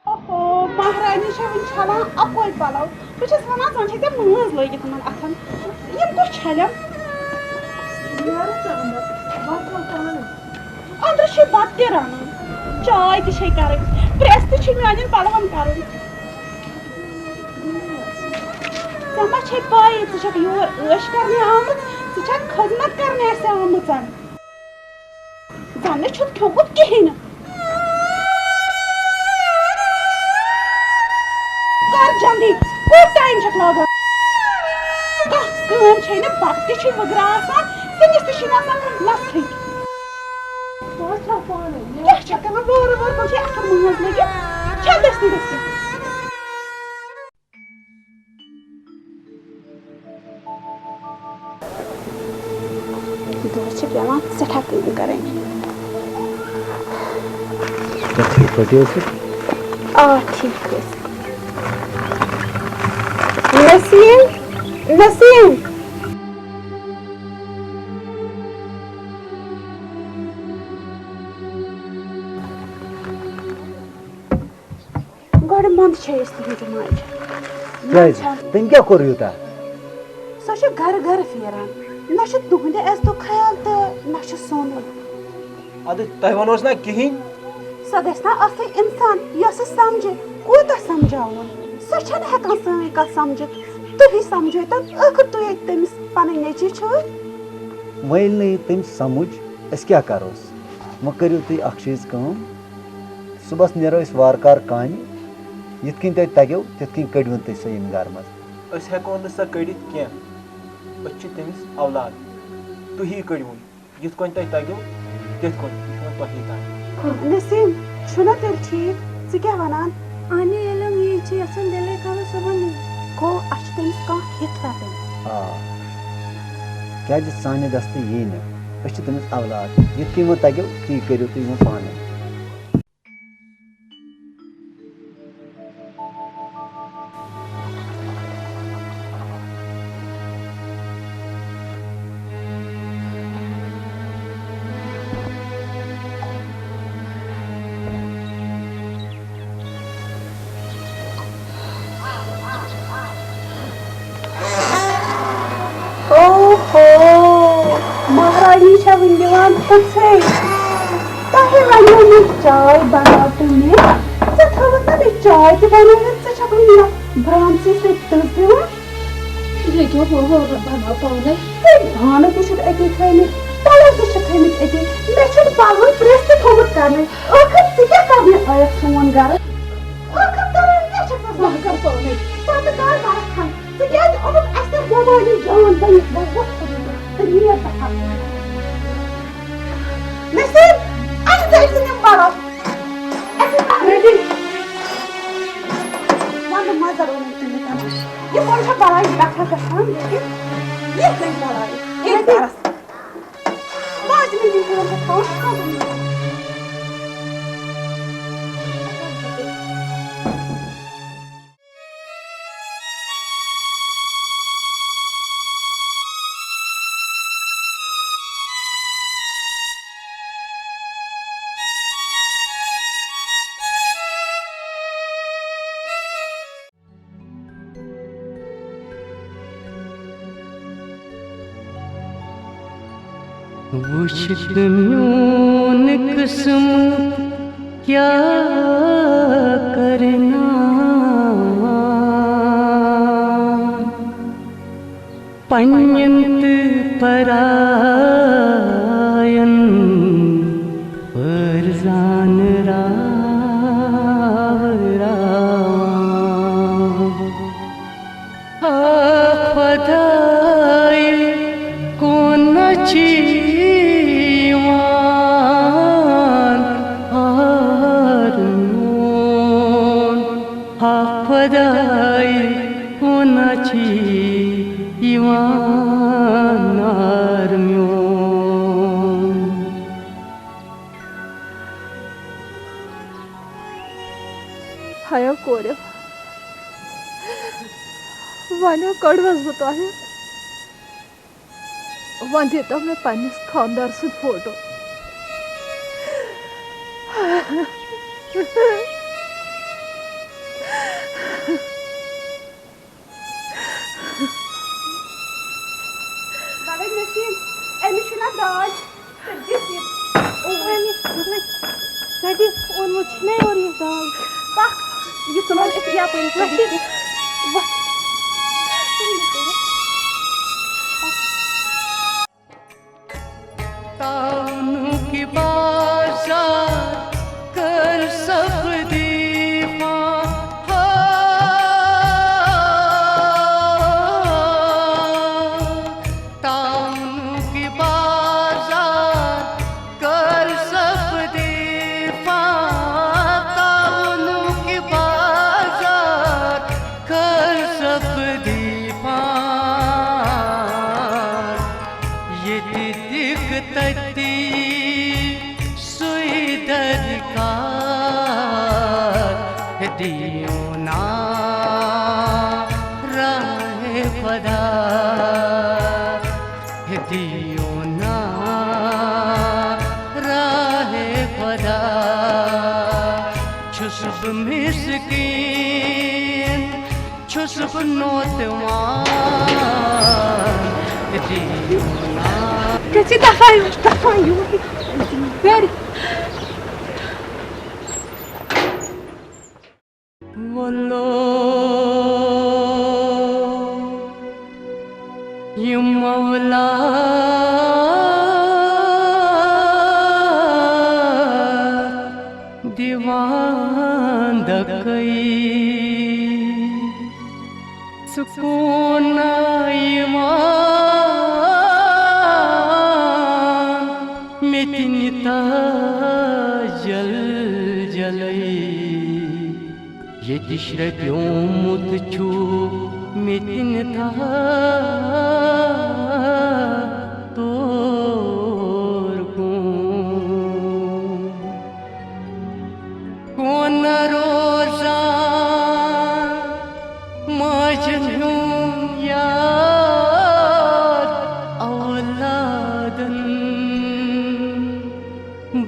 ओहो महारानी छलान अपोई पलव बस वन जन मज लगित अथन कुछ छलम अंदर बत त रन चाय त कर प्रेस त मान पलवन कर मा पाई षक योर ऐश करने आमुत खदमत करने आमुत जन खोमुत कहें जल्दी कूत टाइम लाग बत वगरा सिंस लस क्या बोर वोर मज लगे दस्ती दस्ती दस पेवान सठा कम कर ठीक नसीम नसीम गड मंद माज तुम क्या कर यूता सो घर घर फेरान ना तुहद इज्जत ख्याल तो ना सोन अद तह वनोस ना कहीं सो गस इंसान यस समझे कूत समझावन सो हेकान सी कत समझित तुही समझो आखिर तुह तमिस पन नेची वल न तम समझ अस क्या करोस वो करो तुम अख चीज सुबह नेरो वारकार कान यिथ कन तुम तगो तिथ कन कड़वन तुम सो घर मज हेको न सो कड़ित क्या तमिस औलाद तुही कड़वन यिथ कन तुम तगो तिथ कन तुही तान नसीम छुना तेल ठीक सी क्या वनान आने एलम ये यसन दिले का सबन को अश तमिस का हित रटन क्या साने दस्ते ये न तमिस औलाद यिथ कन वो तगो ती करो तुम पाने महारानी वन दिवान पुछे तहे वनो मे चाय बना तुमने थवत ना चाय ते बनाने ब्रांची से तस दिवा ये जो हो बना पाले भान तो अति थैने पलो तो थैने अति मे पावन प्रेस ते थवत करने आखिर से क्या करने आया सोन घर आखिर करन क्या कर पाले पत कर खान तो क्या अब ऐसे मोबाइल जान बनी बहुत दुनिया पता नसीब आज तो इसने मारा ऐसे रेडी वाला मजा रोने तुम्हें करना ये कौन सा बड़ा इलाका का काम है ये सही बड़ा है एक बार आज में भी वो कौन सा वुश्त म्यून किस्म क्या करना पंयंत परायन परजान रावरा फदाय कौन ची हाफदाई होना चाहिए हायो कोर वन कड़वस बह तह वन दीतो मे पन्निस खानदार सु फोटो ताउनु की बाजार कर सब दीवा हो ताउनु की बाजार कर सब दीवा ताउनु की बाजार कर सब दीवा ये दिखती सुई दरकार दियो ना राह पदा दियो ना राह पदा छुसब मिस्कीन छुसब नौतवान दियो ना कैसे दफाई वेरी वल्लो ये मौला दीवान दकई सुकून ईमान मितनिता जल जलई ये दिश्रब्योमुत छु मितनिता तोर कौन रोज़ान मजनून यार औलादन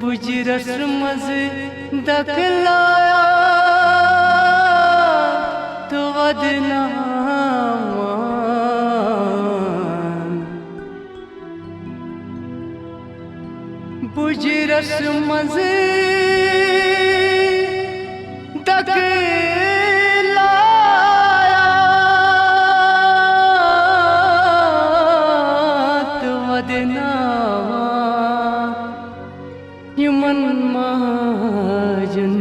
बुजरस मज दखलाया तो वदनामान बुजरस मज दखलाया तो वदनामान यमन महाजन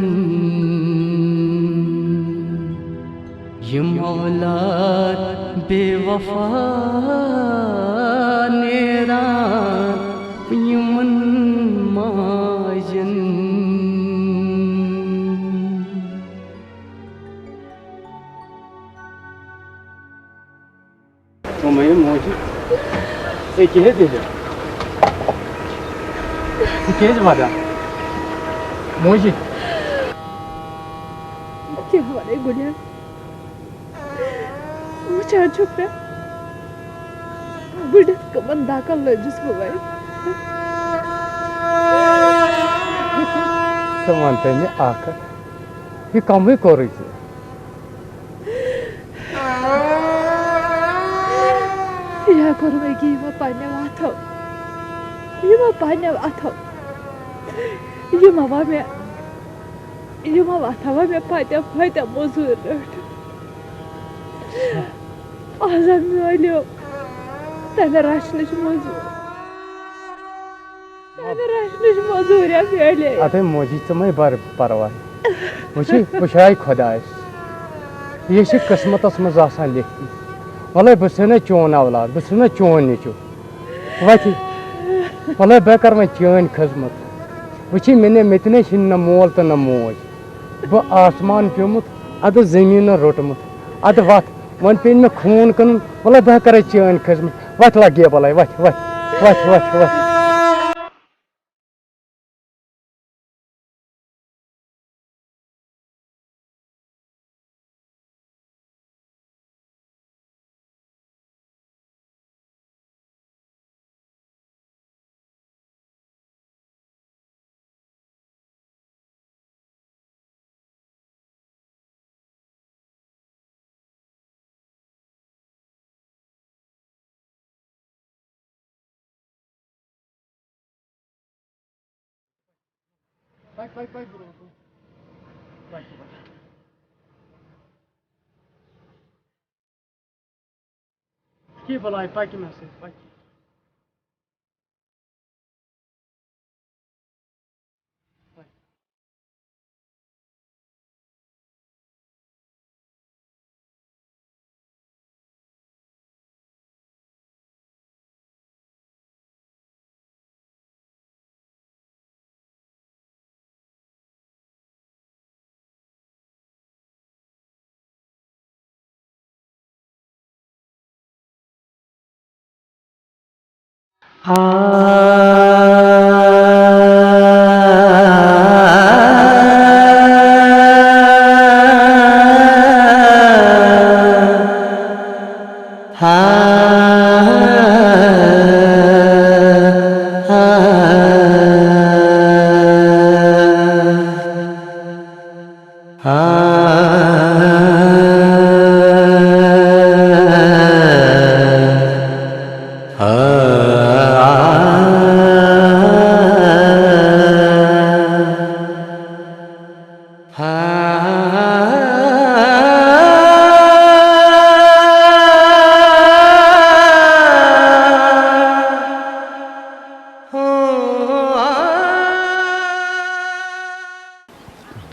यम औलाद बेवफा नेरा यमन महाजन तो मैं मोजी एक ही दे के वादा मोजी क्या हमारे गुड़िया वो चार छुप रहा बुढ़े कमन दाखल लज्जिस हुआ समानते में आकर ये काम ही कर रही थी या करवेगी वो पाने वाथो ये वो पाने वाथो ये मावा में ये मावा था में पाते मजूर रट आज़म वालियो तने राशनिश मजूर या फेले अते मोजी तो मैं बार परवाह मुझे पुशाई खुदाइस ये से किस्मतस मज आसान लिखी वल्ले बसने चोन औलाद बसने चोन निचो वथि वल्ले बे कर मैं चोन खजमत वची मैंने मितने न मोल तो न मोज बह आसमान प्योमुत अद जमीन रोटमुत अद वत वन पे मे खून कन वल्ले बह कर चोन खजमत वथ लगे बलाय वथ वथ वथ वथ वथ की बलाई पाकि में से पाकि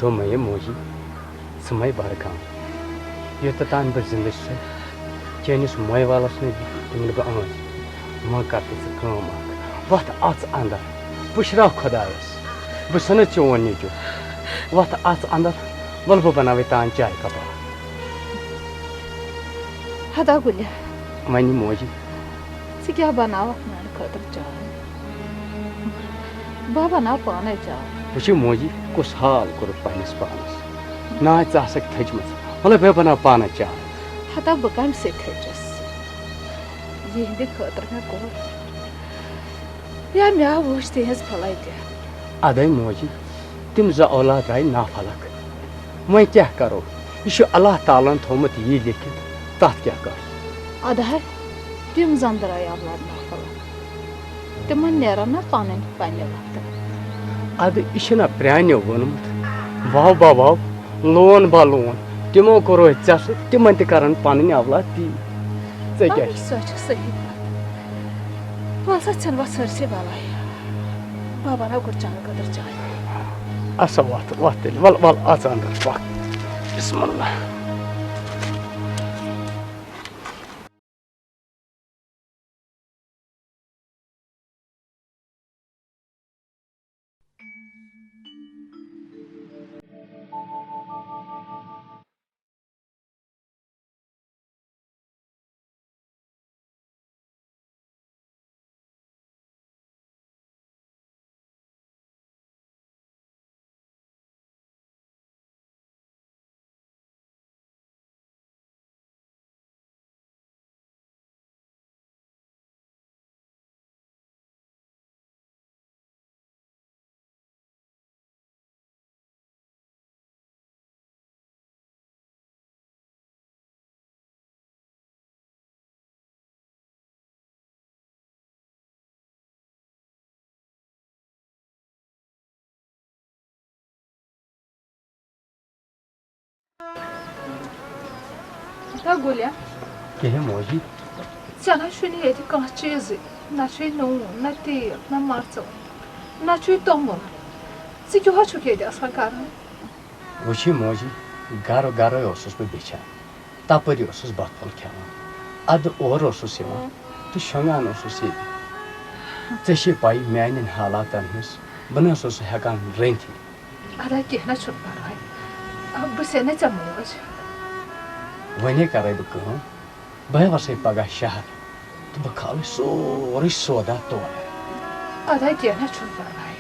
तो मैं मोजी समय बार काम ये तो तान पर जिंदगी से चैनिस मोय वाला से तुमने बांध मां करते से काम वक्त आज अंदर पुशरा खुदायस बसन चोन जो वक्त आज अंदर वल्ब बनावे तान चाय कपा हदा गुलिया मनी मोजी से क्या बनाव मान खतर चाय बाबा ना पाने चाय वुच मोजी कुस हाल कर पहनस पानस ना चासक थजमस मतलब बे बना पाना चाय हदा बकम से थजस ये हिंदी खतर में को या मैं वोचते हैं भलाई दे अदय मोजी तुम ज औलाद राय नाफलक मैं क्या करो यह अल्लाह ताला थोमत ये लिखित तथ क्या कर अदह तुम जंदर आय औलाद नाफलक तिमन नेरा ना पाने पाने वक्त अद यह प्रानो वोनमुत वाव बा वाव लोन बा लोन तमो करो चस तिमन तन पन औलाद ती क्या सही वह छन वह सरसे वाला बाबा ना गुड़ चाल कदर चाय असा वत वत वल वल आज अंदर वक्त बिस्मिल्लाह हदा गुलिया कह मोजी चना शुनि ये कह चीज ना नून ना तेल ना मर्च ना तोमुल से क्या छुके कर वुच मोजी गर गर बह बिछान तपरी बत फल खेवान अद और तो शंगान ये पाई मान हालातन हज बह हेकान रंथ अदा कह ना पर्वाय बह से चे मोज वने कर बह वसे पगह शहर तो बह खाल सोरे सौदा तोर अदा कह ना पर्वाय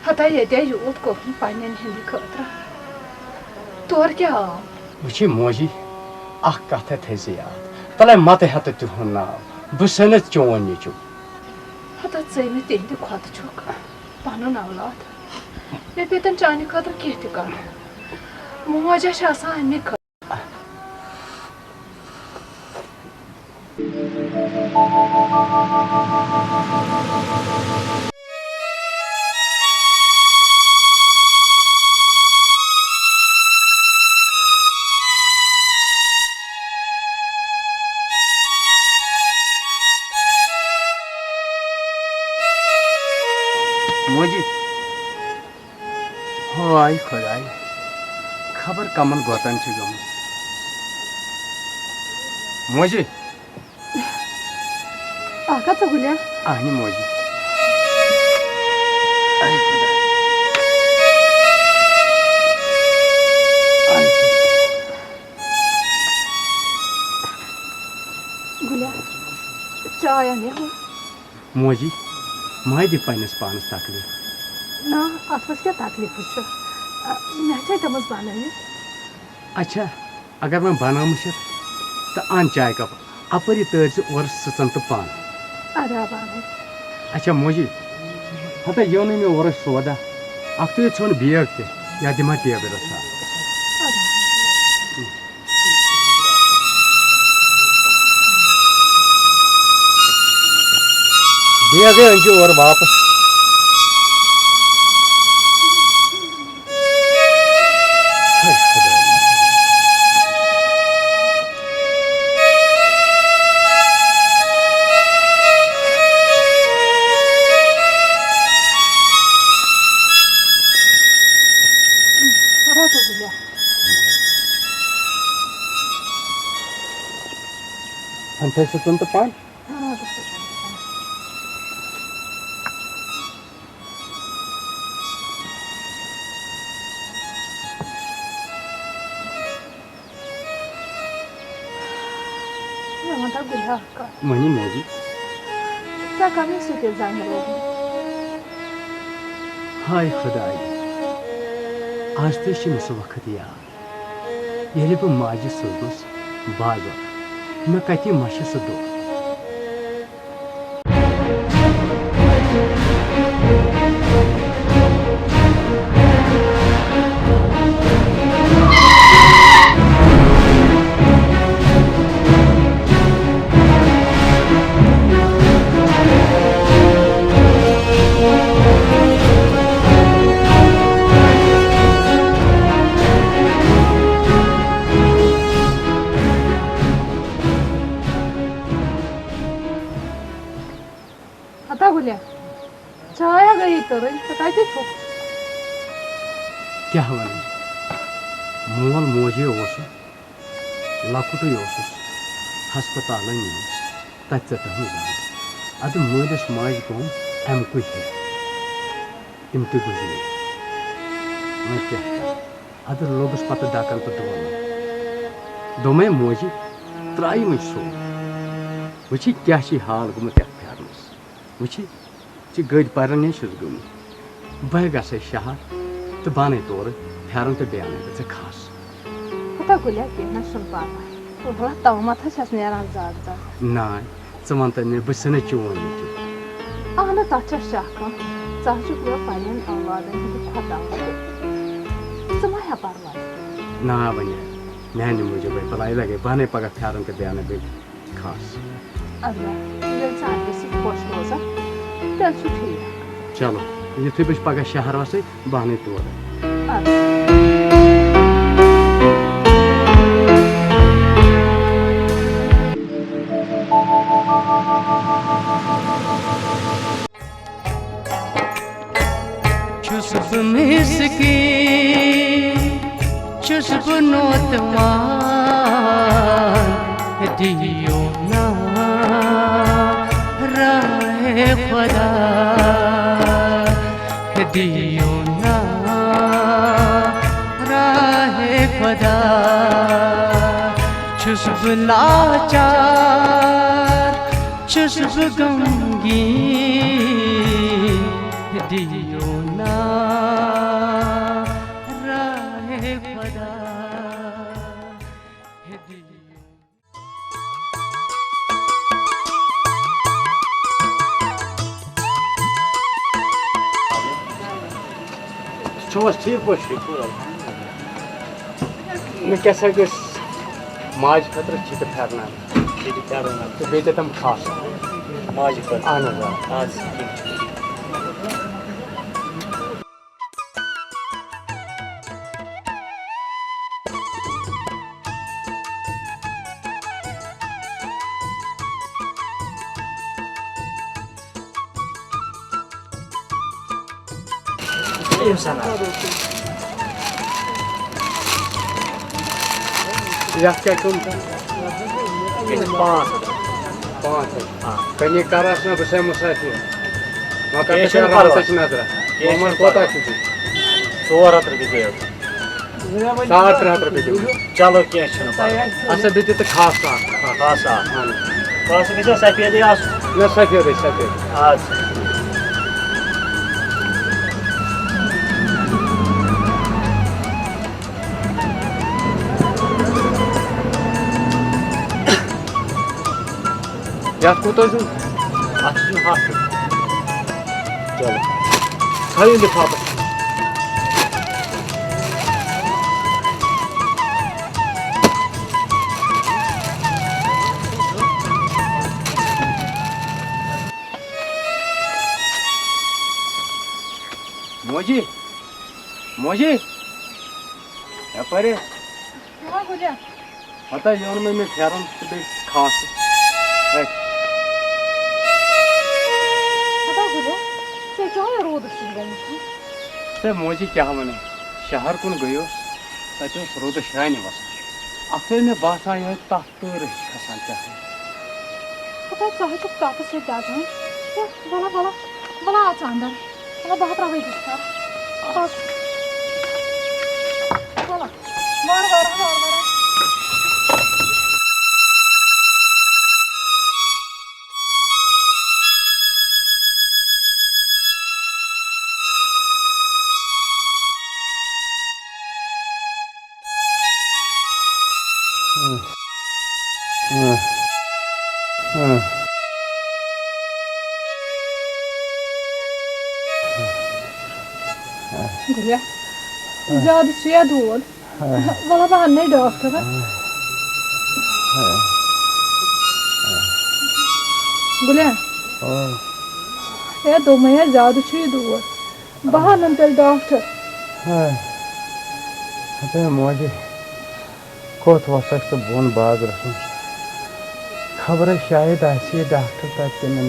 हदा ये यूत कोर पन्न हंद खतर तोर क्या आव वुच मोजी कथ थे याद तले मत हत तुहन नाव बह सन चोन निचु हदा मे तिहद खुद छुक पन औलाद मे पे चाने खतर कह कर मोजा अमे हाय खुदाई खबर कमन गोतन छ गम मोजी आका तो गुलिया आहनी मोजी गुलिया चाय ने हो मोजी माय दी पानस पानस तकलीफ ना अतवस क्या तकलीफ छ मैं चाय तमस बानाने अच्छा अगर मैं बनाम तो आन चाय कप अपरी तर से और ससन तो पान अरे बाने अच्छा मोजी हता योन में और सोदा अख तो छोन बियक ते या दिमा टेबल सा दिया गए अंजू और वापस अंतर से तुम तो पान मनी मोजी क्या कमी से के जान लोग हाय खुदाई आज तो शुरू से वक्त यार ये बह माजि सोस बाज मैं कति मशे सो दो चाय गई तो बताते छो क्या वन मोल मोजे लकुट हस्पताल तत अद मदस माज गो अम कुछ तम त गुजर वो क्या अद लोगस पत दकन तो दोमे मोजी त्राई मे सो वह क्या हाल गुत फेरनस वह गड़ परने गुम बह ग शहर तो बाने तौर फेरन तो बयान गे खास पता गुलिया कह पार्वाई तव मत नान ज्यादा ना च वन तो मे बह सन चोन अहन तथ शक च पन्न औलादन खुदा च मा पार्वाई ना वन मान मूजूब भलाई लगे बाने पगह फेरन तो बयान गे खास खुश रोजा तेल ठीक चलो युथे बह पगह शहर वस बाने तौर चुस्प मिसकी चुस्प नोतवान दियो ना राह खुदा दियो ना राह खुदा चुस्प लाचार चुस्प गमगी दियो ना राह खुदा छुस ठीक पे मे क्या गस माज खतर तो फेरना तो बे तम खास माज आज यह क्या क्यों था 5 5 कहीं करास ना बसे मुसाफिर मका ये पे परवाह। सच नजर उमर कोता की 400 रुपये 7 रुपये दी चलो क्या अच्छा दीदी तो खास था खास खास गया सफेद आस न सफेद आज यह कोता जो अच्छी हाथ चलो खाली लिफाफा मोजी मोजी या परे हाँ गुलिया पता योन में फेरन तो खास पता गुलिया से क्या है रोड से गई ते मोजी क्या मने शहर कुन गयो ततो रोद शानी बस अक्सर में बासा यह तख्तर खसान क्या है पता चाहे तो काप से जा जाऊं क्या बड़ा बड़ा बड़ा आ अंदर बड़ा बहुत रहा है बस चलो मार गुलिया ज्यादा सुया दूर वाला बहाना नहीं डॉक्टर गुलिया ये 2 महीने ज्यादा सुया दूर बहाना तेल डॉक्टर अबे मोजी कोत वसक तो बोन बाग रखूं खबर है शायद ऐसी डॉक्टर तक ने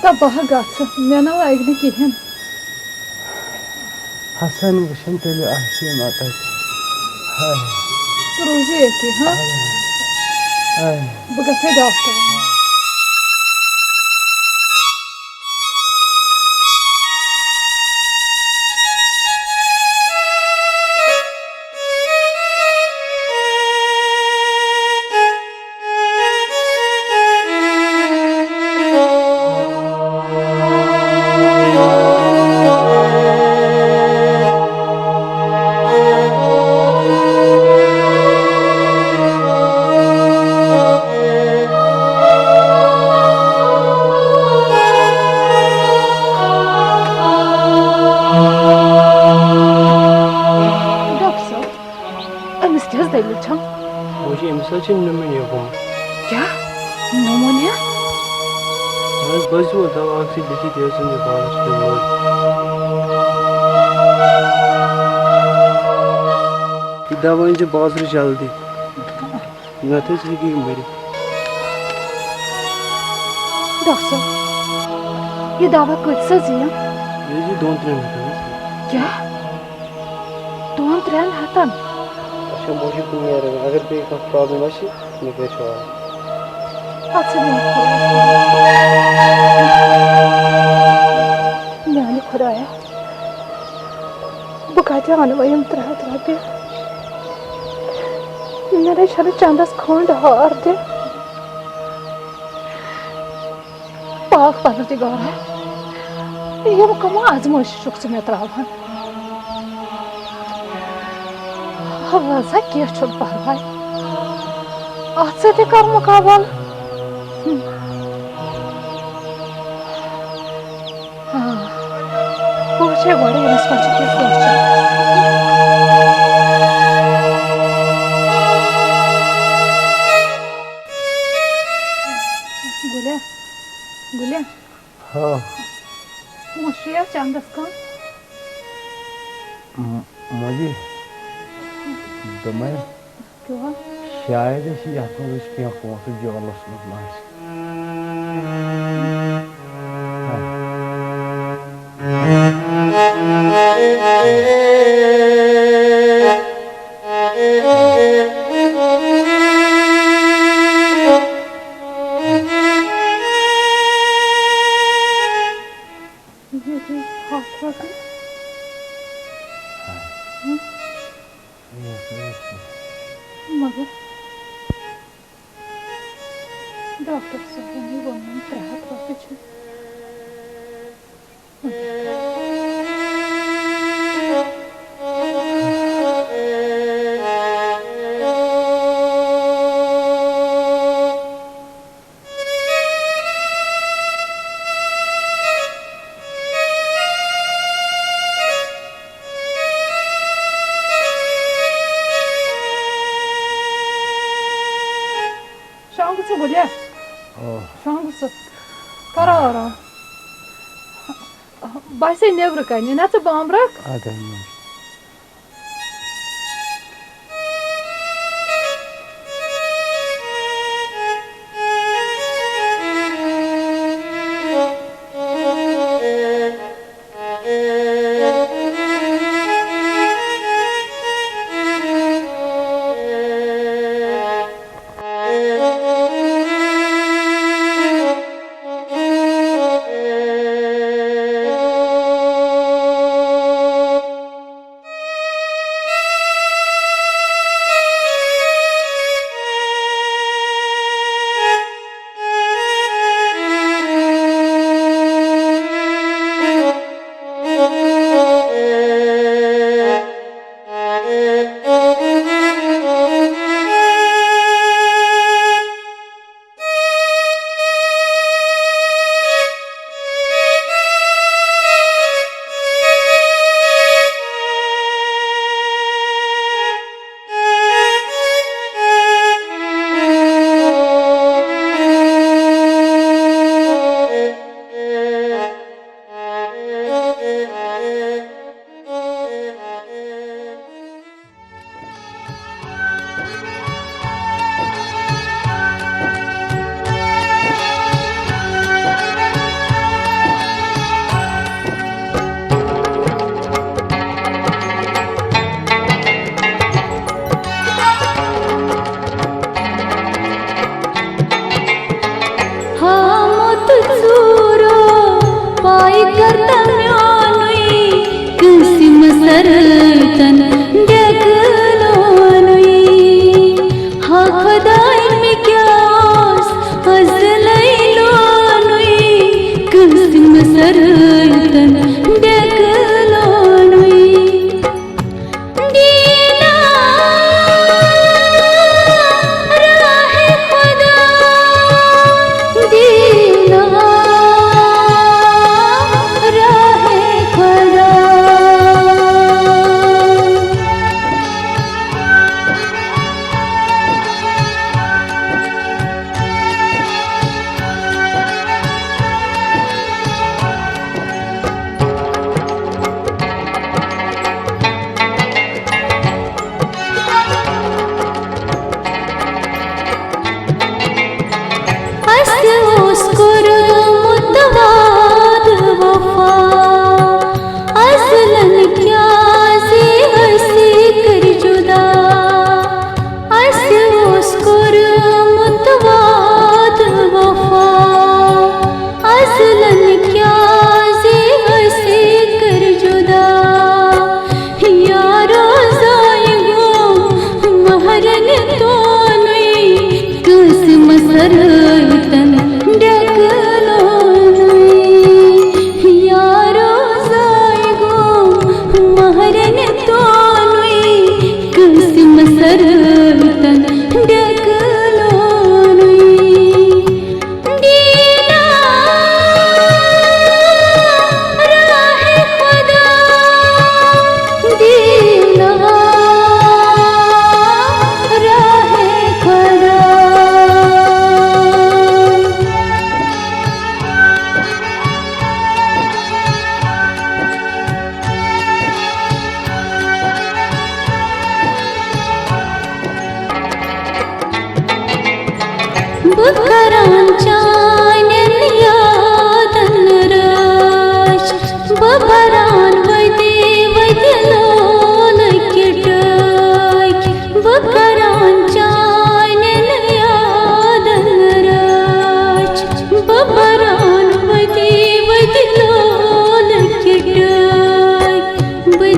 तब बहा गाछ मैं ना आइगने किहन हसन वशन तेल ऐसी माता रोजी है कि हां बगसे डॉक्टर मुझे इमसल निमोनिया को क्या निमोनिया बस वो दवा से लिखी थी उसने बाहर की दवाएं जो बाजार जल्दी न तो की मेरी डॉक्टर ये दवा कुछ से जी ये जी 2-3 क्या 2-3 हाथन अच्छा मुझे को यार अगर कोई प्रॉब्लम आशी मैं कह छो अच्छा मैं खुदाया बुकाते आने वयम तरह पे मेरे शरीर चांदस खोंड हार दे पाक परवरदिगार है ये कमा आजमाइश शुक्र से मैं तरह हवा सा क्या छोड़ पा भाई आज से ते कर मुकाबल हाँ पूछे बड़े इसका चिकित्सा पूछे गुलिया गुलिया हाँ मुश्किल चांदस का मुझे दमाई क्यों शायद ऐसी आपको इसके फोटो जो अल्लाह सुनाए मगर डॉक्टर साहब ने वोन 3 रॉपे Basay nebra kani, nata bambrak? Adamım.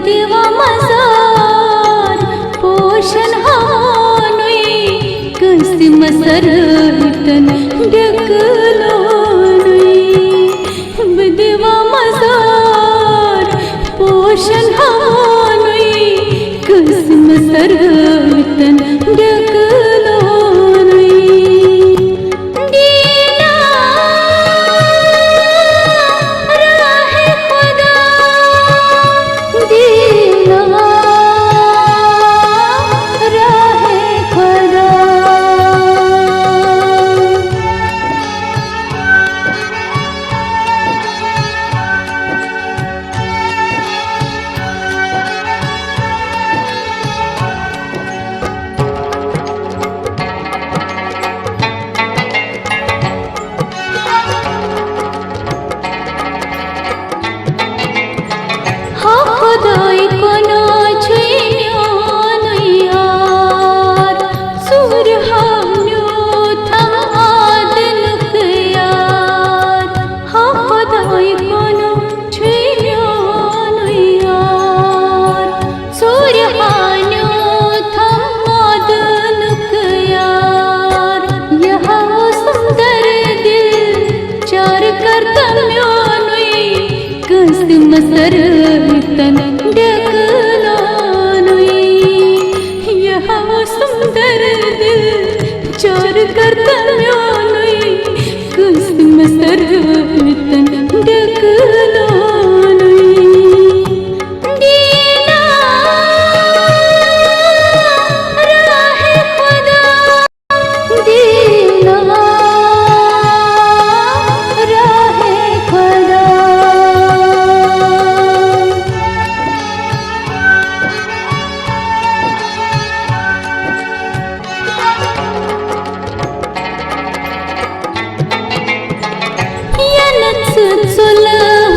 देवा मजार सरतन डकलोनुई बिदवा मजार पोषण हानुई किस्म सरतन डकलोनुई दीना राह खुदा दीना राह खुदा खुदाई कोना छुइन्यानुयार सूर हमन्यो थम आदनुक यार खुदाई कोना छुइन्यानुयार सूर हमन्यो थम आदनुक यार यह सुंदर दिल चार करतम्योनुई किस्म सरतन डकलोनुई यह सुंदर दिल चार करतम्योनुई किस्म सरतन डकलोनुई दीना राह खुदा दीना राह खुदा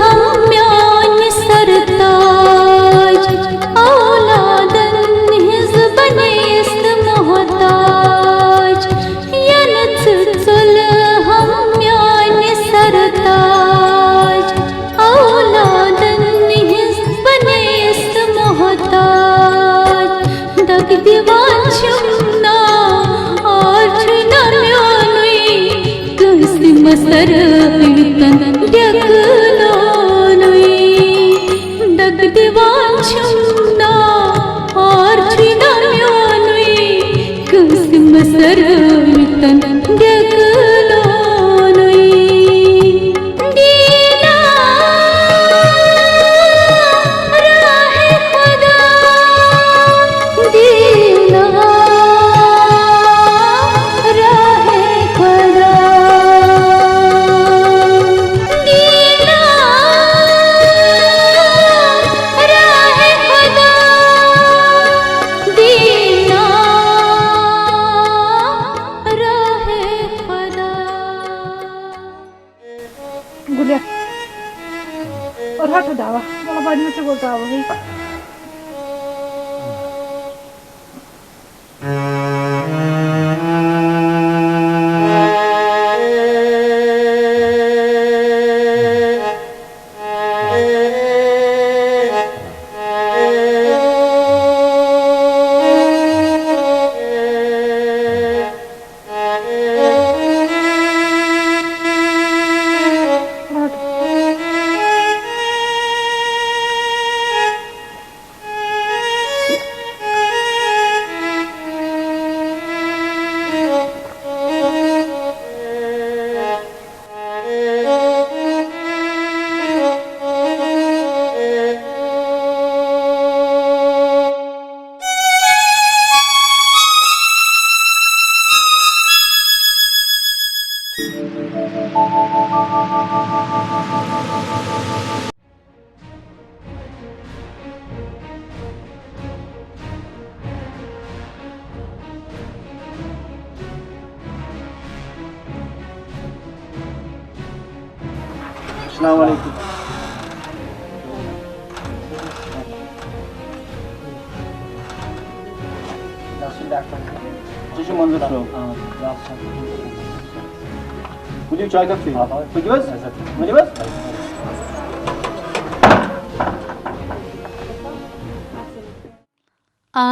हमम्यान सरताज औलादन हिज बनेस्त मोहताज यनत्सुल हमम्यान सरताज औलादन हिज बनेस्त मोहताज दग दीवान छुमना और छुना म्यानुई किस्म सरतन डकलोनुई दग दीवान छुमना और छुना म्यानुई किस्म सरतन डकलोनुई दीना राह खुदा दीना राह खुदा दीना राह खुदा दीना राह खुदा गुलिया और हट दावा मला बाद में से बोलता आवा भाई अस्सलाम वालेकुम। Cici manzur şu. Bugün çay kapsayı. Gidiyoruz? Gidiyoruz? आ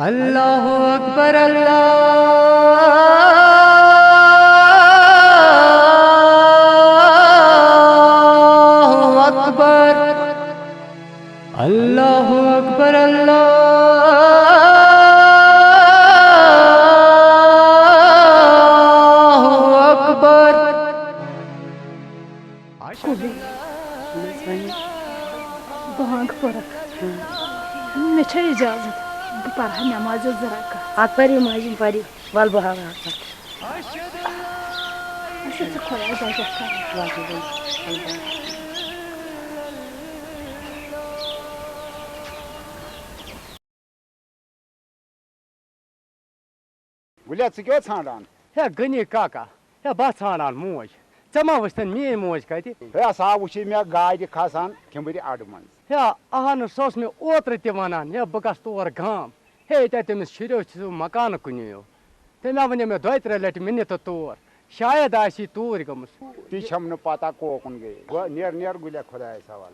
अल्लाहु अकबर अल्लाहु अकबर अल्लाहु अकबर अल्लाहु अकबर। बांग पड़त मे छे इजाजत बह पढ़ा नमाज जरा कर आप पढ़ियो माजी पढ़ियो वाल बहावा ऐसे तो खोया इजाजत कर गुलिया क्या ान हे गनी काका हे बह ान मोज मा वस्तन मे मोज कत हे सा वुच मे गाड़ खसान खिंबर अड़ मन हे अहन सो मे ओत्र ते वनान हे बह गस तौर गाम हे तमिस शुरो मकान कुनियो तमें वन मे दो त्रे लट मिन तो तौर शायद आसी तूर गमस ती छम न पता कोकुन गई नेर नेर गुलिया खुदा सवाल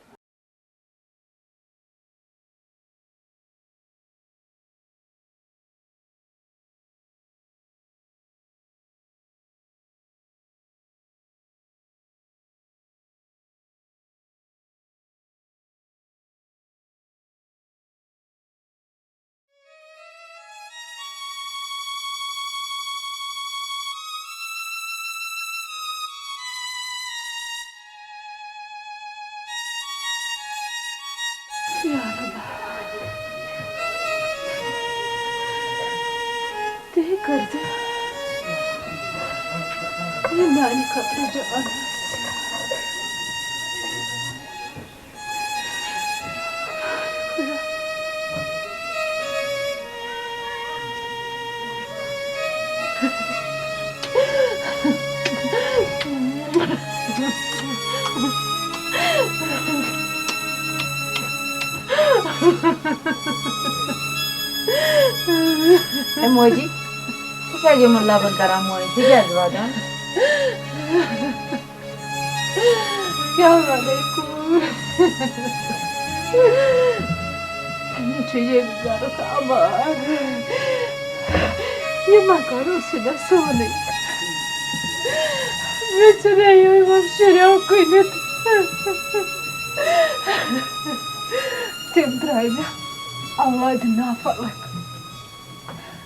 ते कर्ज ये नानी खतरे जान मोजी क्या ये मुल्ला बन करा मोई क्या जवाब क्या वालेकुम ये गारो काबार ये मकारो सुना सोने बेचारे ये मशरा कोई नहीं Timbrayla Allah na falak.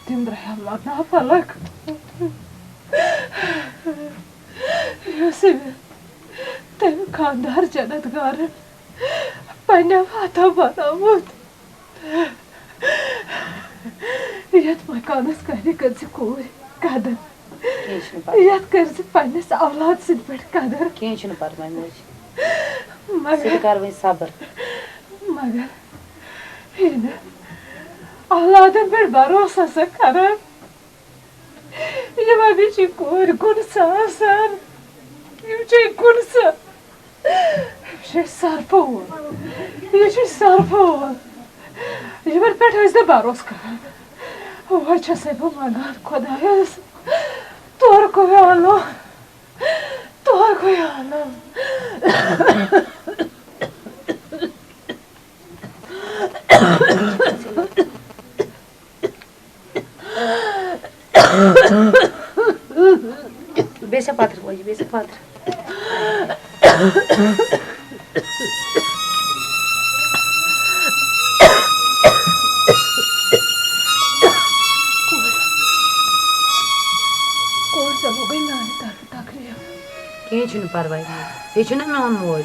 Timbrayla Allah na falak. Yosef, tem kandar janatgar. Pana vata banamut. Yat makanas kare kadse koi kadar. Yat karse panas avlad sid per kadar. Kençini parmay moji. Magar. Sid karvay sabır. Magar. Yine avladın bir barosası karar. Yine bir şey korkun sağsan. Bir şey kursa. Bir şey sarpa ol. Bir şey sarpa ol. Yine bir petözde baros karar. O açı sebu magar kodayız. Doğru koyalım. Doğru koyalım. Beşe patır koy, beşe patır. Korsa bugün nane tarafı takriyor. Kençini parvay moji. Hiçine mi on moji?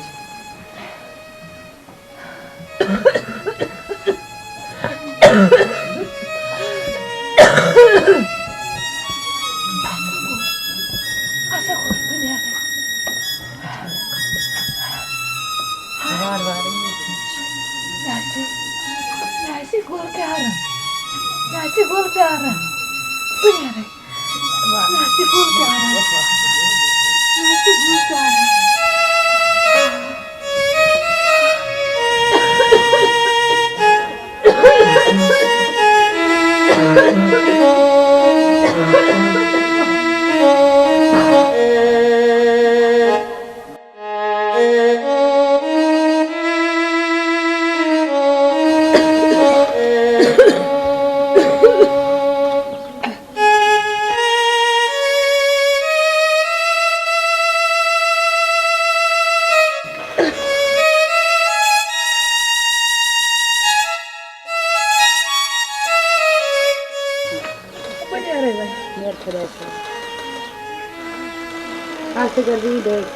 Nasi gol ke arah. Benar. Nasi gol ke arah. Nasi gol ke arah. मेरे खुदा से आज से कर दी देख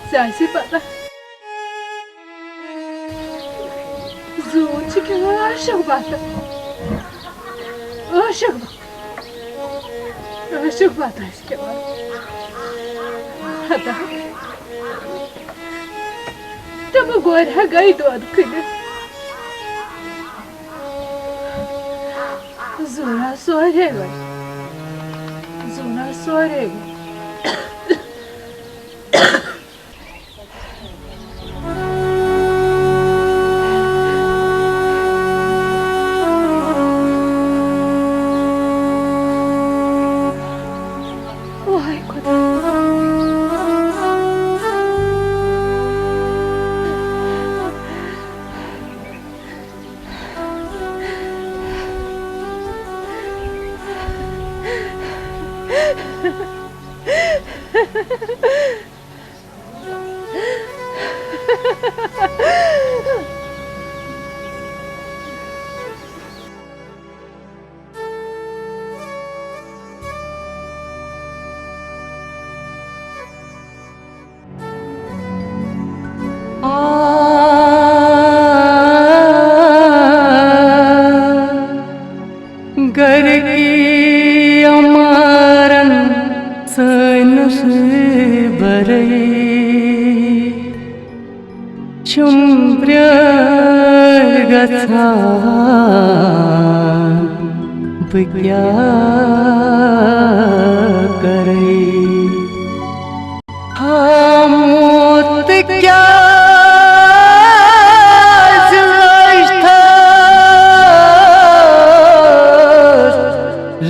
Siyasi pata. Zoom çıkıyor aşık pata. Aşık pata इसके बाद. Hata. तब गोर है गई तो अदखले. Zona soğuyor. Zona soğuyor. घर की अमारन सनस बरई शुम्ब्र गथा क्या करई हमोत क्या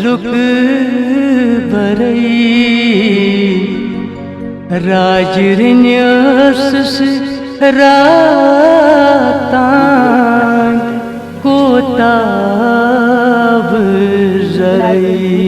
लुक बरई राजरिन्यस रातान कोताब जरई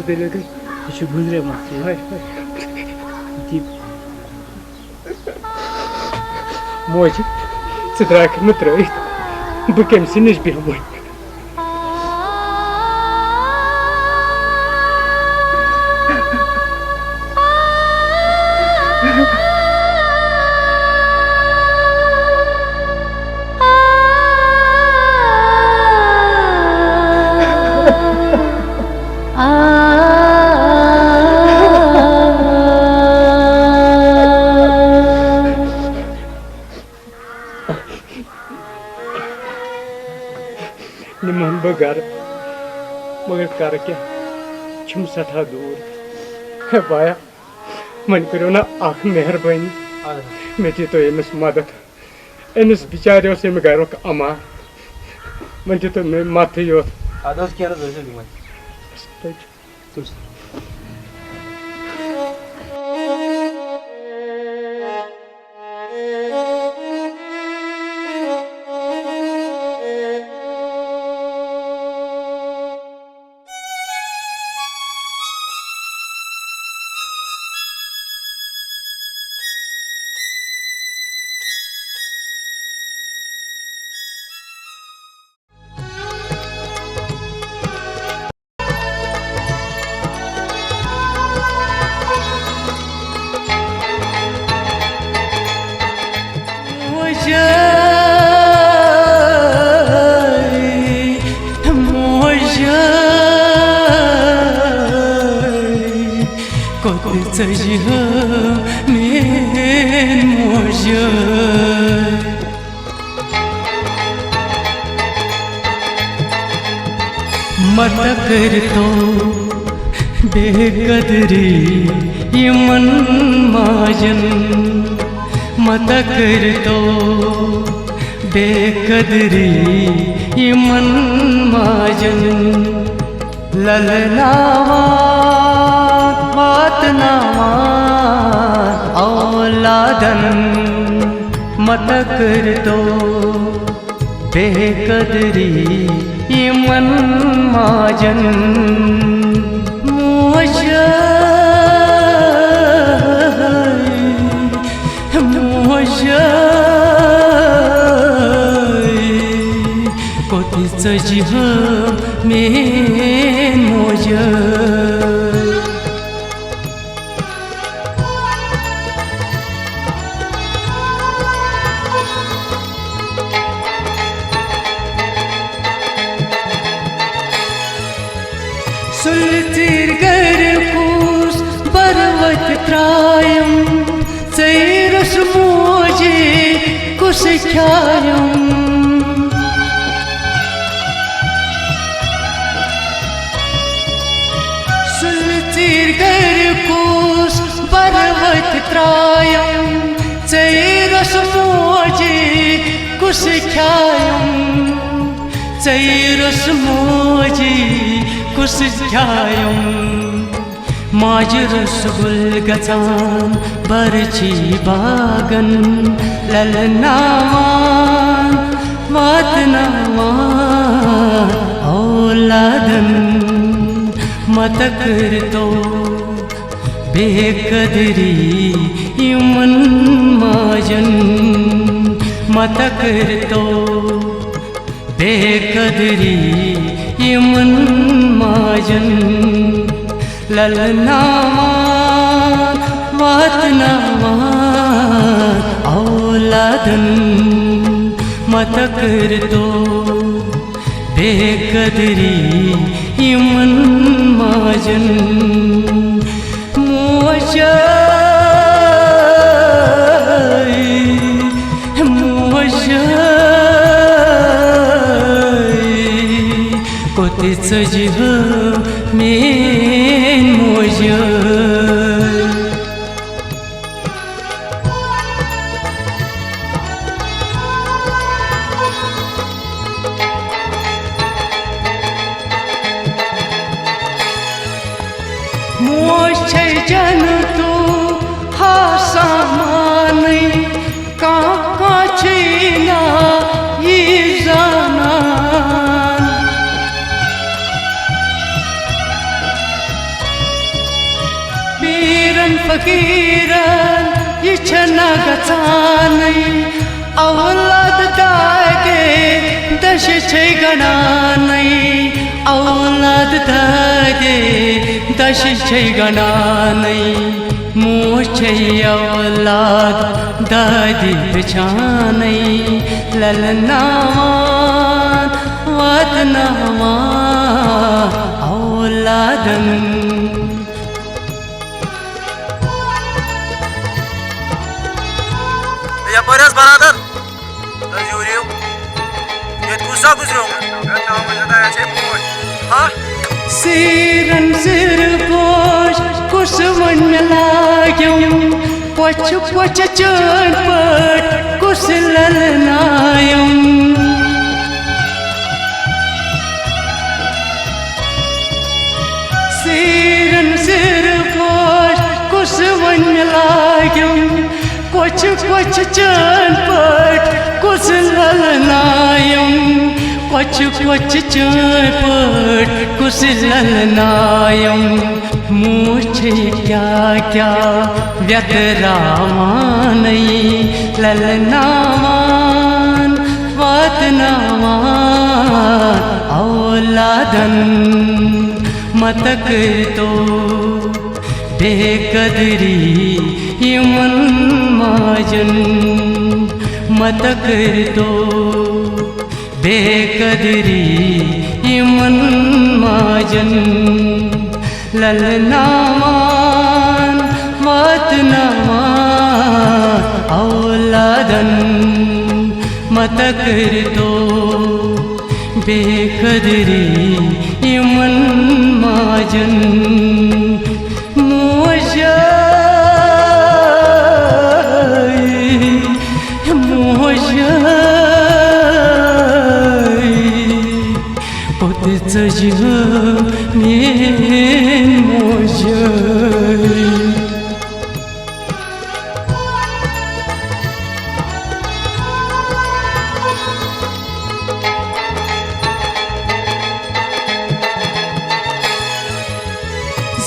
दलिल गई यह गुजरे मत मोजी त्राक न त्रत बह कम्स नश बेहम निमन बगर मगर कर क्या छुम सठा दूर है बाया मन करो ना आख मेहरबानी मे तो अमिस मदद अमिस बिचारे अम घर अमा मन तो मे मत योत मत कर तो बेकदरी ये मन माजन मत कर तो बेकदरी ये मन माजन ललनावा बात नावा औलादन मत कर तो बेकदरी ये मन माजन कोती सजिह में मोजा सुलतिर गर कूस बरवत त्रायम सैरस मोजे कुछ ख्यायम सुलतिर गर कूस बरवत त्रायम सैरस मोजे कुछ ख्यायम सैरस मोजे कुछ ख्यायम माज रसगुल गचान बरची बागन ललनावान वातनावान औलादन मत कर तो बेकदरी मन माजन मत कर तो बेकदरी मन माजन ललनावा वातनावा औलादन मत कर तो बेकदरी मन माजन मोजा कोती सजिह में मोजा मोछ जन तो हासामान का छीना ये जाना फकीरन ये छना गचानै औलाद दागे दश छै गणानै औलाद दागे दश छै गणानै मोह छै औलाद दादी बिछानै ललनावान वतनावान औलादन Yaparız birader. Özürüyüm. Yetkusa kuzum. Ben tamamıyla da her şey boş. Ha? Siren sir boş kusman lagam poch poch chan pat kuslal nayam Siren sir boş kusman lagam poch poch chan pat kuslal nayam Poch poch chan pat kuslal nayam मुझे क्या क्या व्यतरामानै ललनावान वतनावान औलादन मतक तो बेकदरी Yemen माजन मतक तो बेकदरी Yemen माजन ललनावान वतनावान औलादन मतकर तो बेकदरी Yemen माजन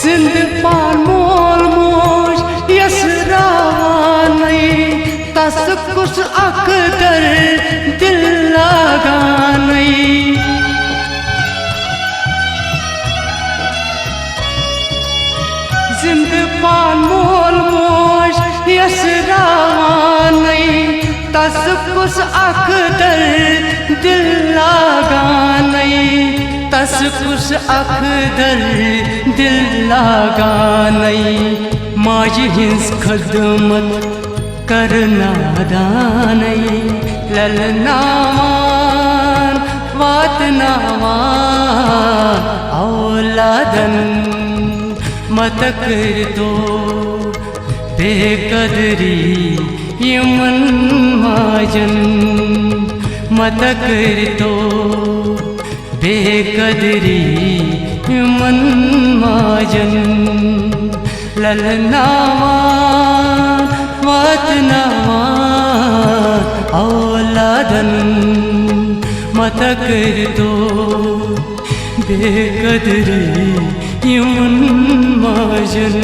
जिंदपान मोल मोश यसरावानै तस कुछ अकदर दिल लगानै जिंदपान मोल मोश यसरावानै तस कुछ अकदर दिल लगानै तस कुछ अकदर दिल लगानै माज हिंस खदमत करना दानै ललनावान वतनावान औलादन मतकर तो बेकदरी यमन माजन मतकर तो बेकदरी यमन माजन ललनावान वतनावान औलादन मतकर तो बेकदरी यमन माजन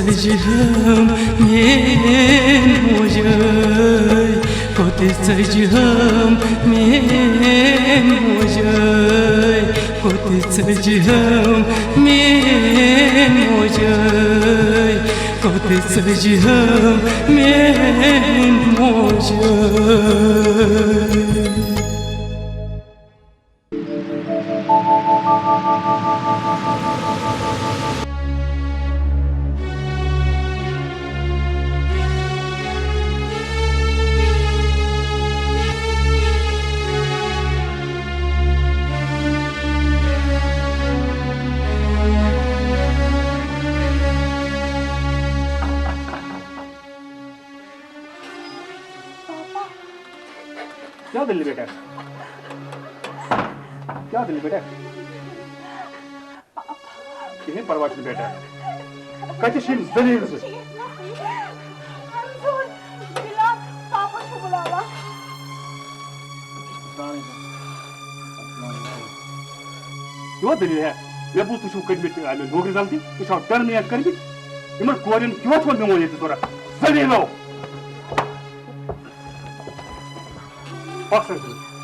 Sacım men mojay Kote sacım men mojay Kote sacım men mojay Kote sacım men mojay क्या दिल्ली बेटा क्या दिल्ली बेटा कहीं परवाह नहीं बेटा कति शिन दलील तो दलील है मे बूज तुम कदमित नौकरी गलती तुम टर्मिनेट कर्मित इन कोरियन क्यों मे वो ये जलीलो अक्सर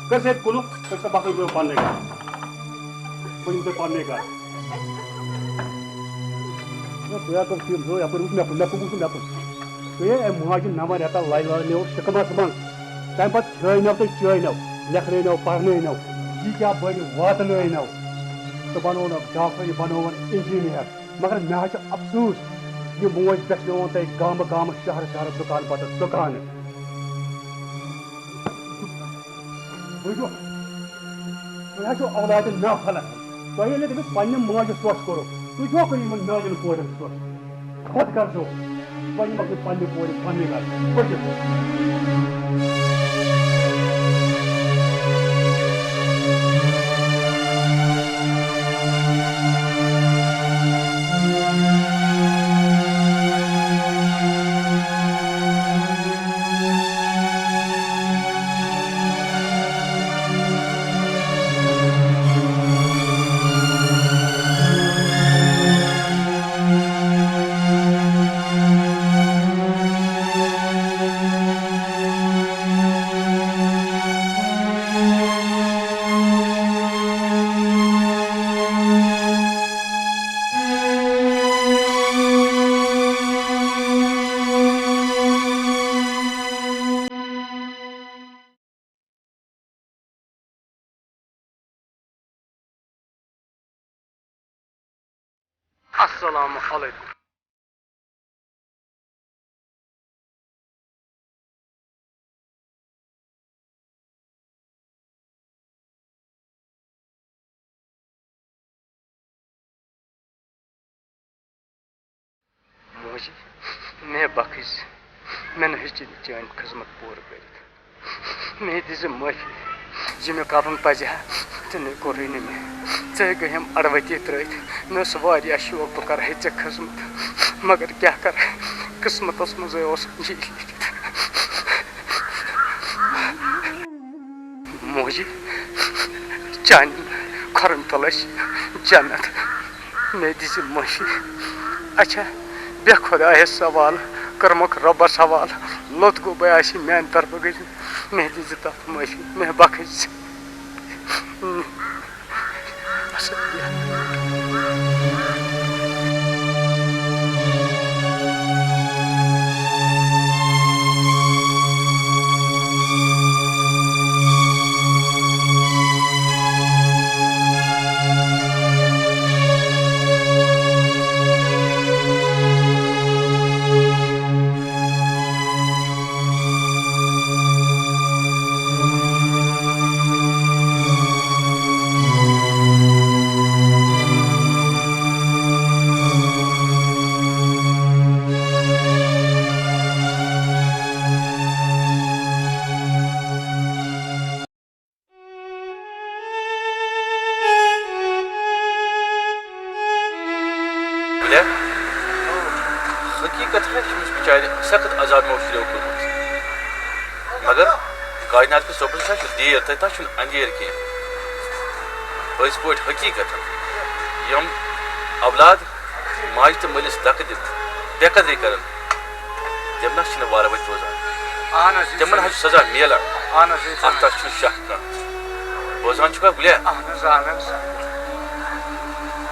कर से कुलो कर से बाकी को पालने का कोई उसे पालने का तो या तो फिर जो या पर उसमें अपन तो ये मुहाजिर नामा रहता लाइला ने शिकमा समान टाइम पर चाय न तो चाय न लिखने न पढ़ने न जी क्या बड़ी बात न तो बनो न डॉक्टर बनो इंजीनियर मगर मैं अफसोस ये मोज गो गाम गाम शहर शहर दुकान पत दुकान बुझो मैं औलाद न फल तो ये पे माज सोच करो तुम करो नाजन कोरन सोच खुद कर सो वही मगर पे कोर पे घर Assalamu alaikum. Moji, मैं बखिस मैंने हिस्ट्री चान खिदमत पूर कर मैं दिस माफी जी मे कर पजा तो न कोर मे ऐ गयम अड़वती त्रत मे शौक बह कर ऐ खिदमत मगर क्या कर किस्मत मज मोजी चान खरन तल जन्नत मे दिस माफी अच्छा बे खुदा सवाल कर्मक रबस हवाल लोत गो बयास मान तरफ गई मे दिज तथ माफी मे बखज हकीकत है बेचारे सख्त आजाद मुश्किल कोर्मुत मगर कायनात के सोपन देर तथा अंधेर कह हकीकत यम औलाद माज तो मलिस दक दित बेकदरी कर तम ना वार वत रोजान तमन सजा मिलान अत शक कह बोजान गुलिया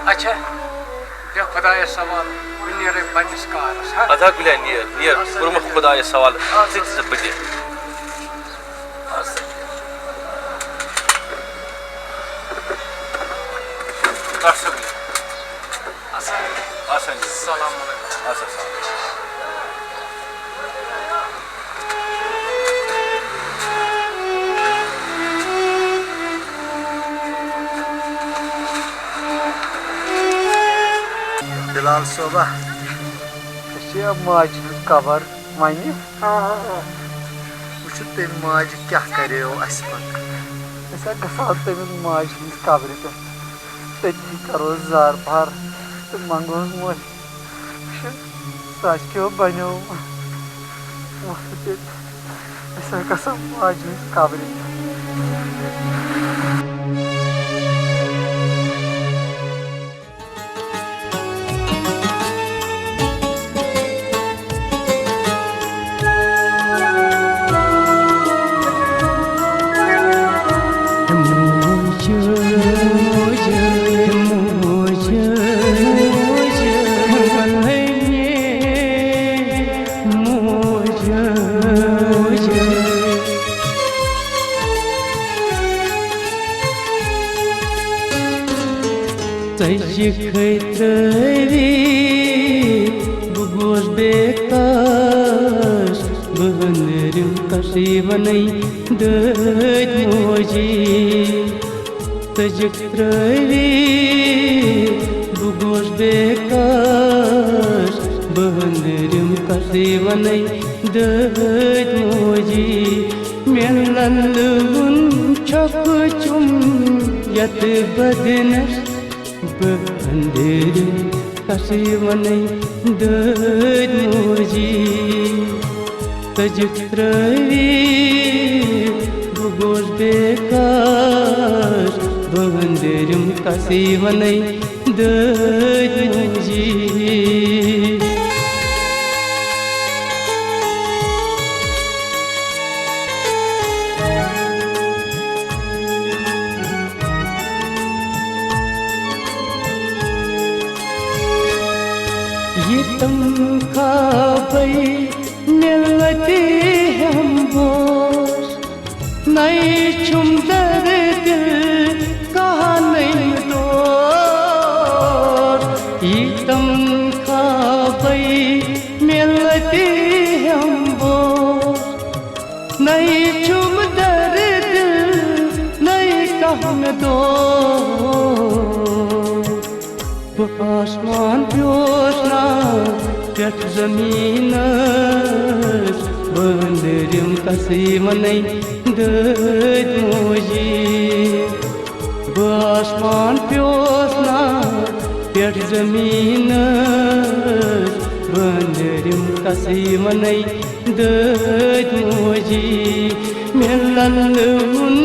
अच्छा बे खुदा सवाल नीर पन्निस कारस अदा गुलिया नीर कोर्मुत खुदा सवाल बदे बिलाल सोबा माज कबर वन वो तम माज क्या करो अस गो तमिस माज हंस कबर पे तथी करो जार भर तो मंगोस मोह सच क्यों बनो गो माज हंस कबर ज़जि खैत्रवी बुगोश बेकाश बहनरिम कसी वनै दद मोजी ज़जि खैत्रवी बुगोश बेकाश बहनरिम कसी वनै दद मोजी मेन लल्लुन छक चुम यत बदनस बहनरिम कसी वनै दद मोजी ज़जि खैत्रवी बुगोश बेकाश बहनरिम कसी वनै दद मोजी ये तुम खाबै मिलते हम बोस नहीं छुम दर्द कहा नहीं दोर ये तुम खाबै मिलते हम बोस नहीं छुम दर्द नहीं कहा दोर आसमान प्योसना पेट जमीन बहनरिम कसी वनै दद मोजी आसमान प्योसना पेट जमीन बहनरिम कसी वनै दद मोजी मेन लल्लुन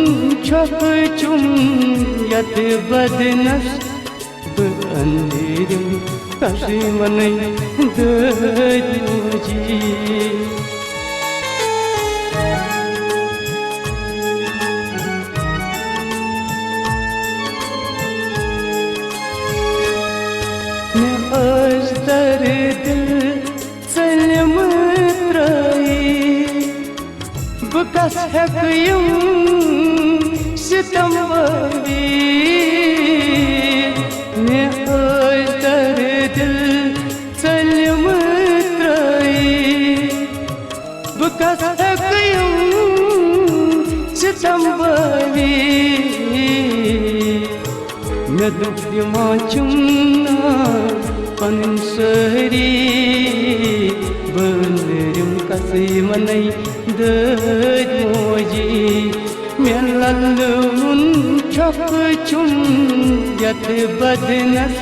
छक चुम यत बदनस बहनरिम कसी वनै दद मोजी मैं आज दर्द सलम त्राई बकस हकयम सितम वरी मैं आज दर्द सलम त्राई बकस हकयम सितम वरी मैं दुख दिवां चुमना पन सहरी बहनरिम कसी वनै दद मोजी मैं लल्लुन छक चुम यत बदनस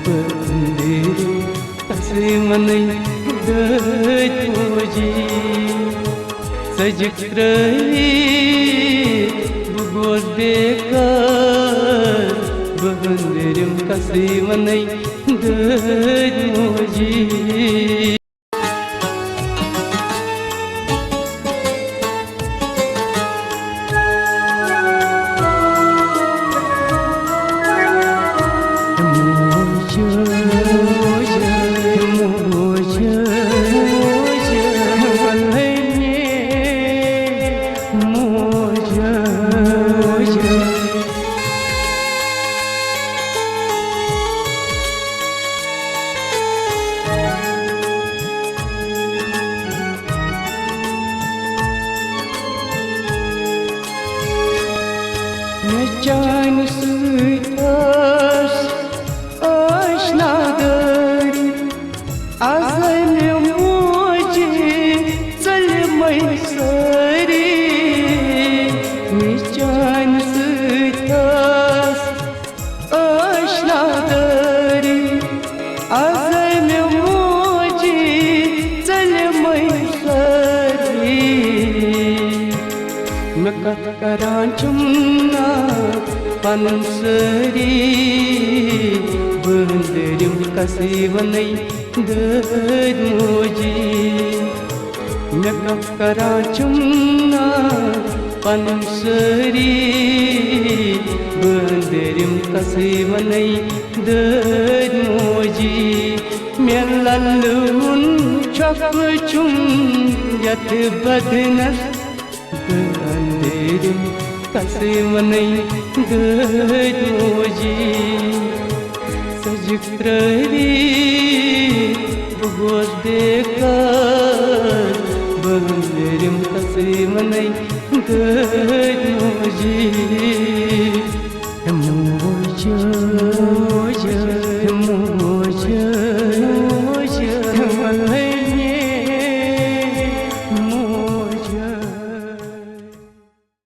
बहनरिम कसी वनै दद मोजी ज़जि खैत्रवी बुगोश बेकाश बहनरिम कसी वनै दद मोजी चान सुतास आशना दरी आजन मोजे चल मैसरी चान सुतास आशना दरी आजन मोजे चल मैसरी मैं कत करां चुमना पन सरी बहनरिम कसी वनै दद मोजी मैं कत करां चुमना पन सरी बहनरिम कसी वनै दद मोजी मैं लल्लुन छक चुम यत बदनस बहनरिम कसी वनै दद मोजी जिक्री गोश बेकार बंदरम तस्वीर मोजी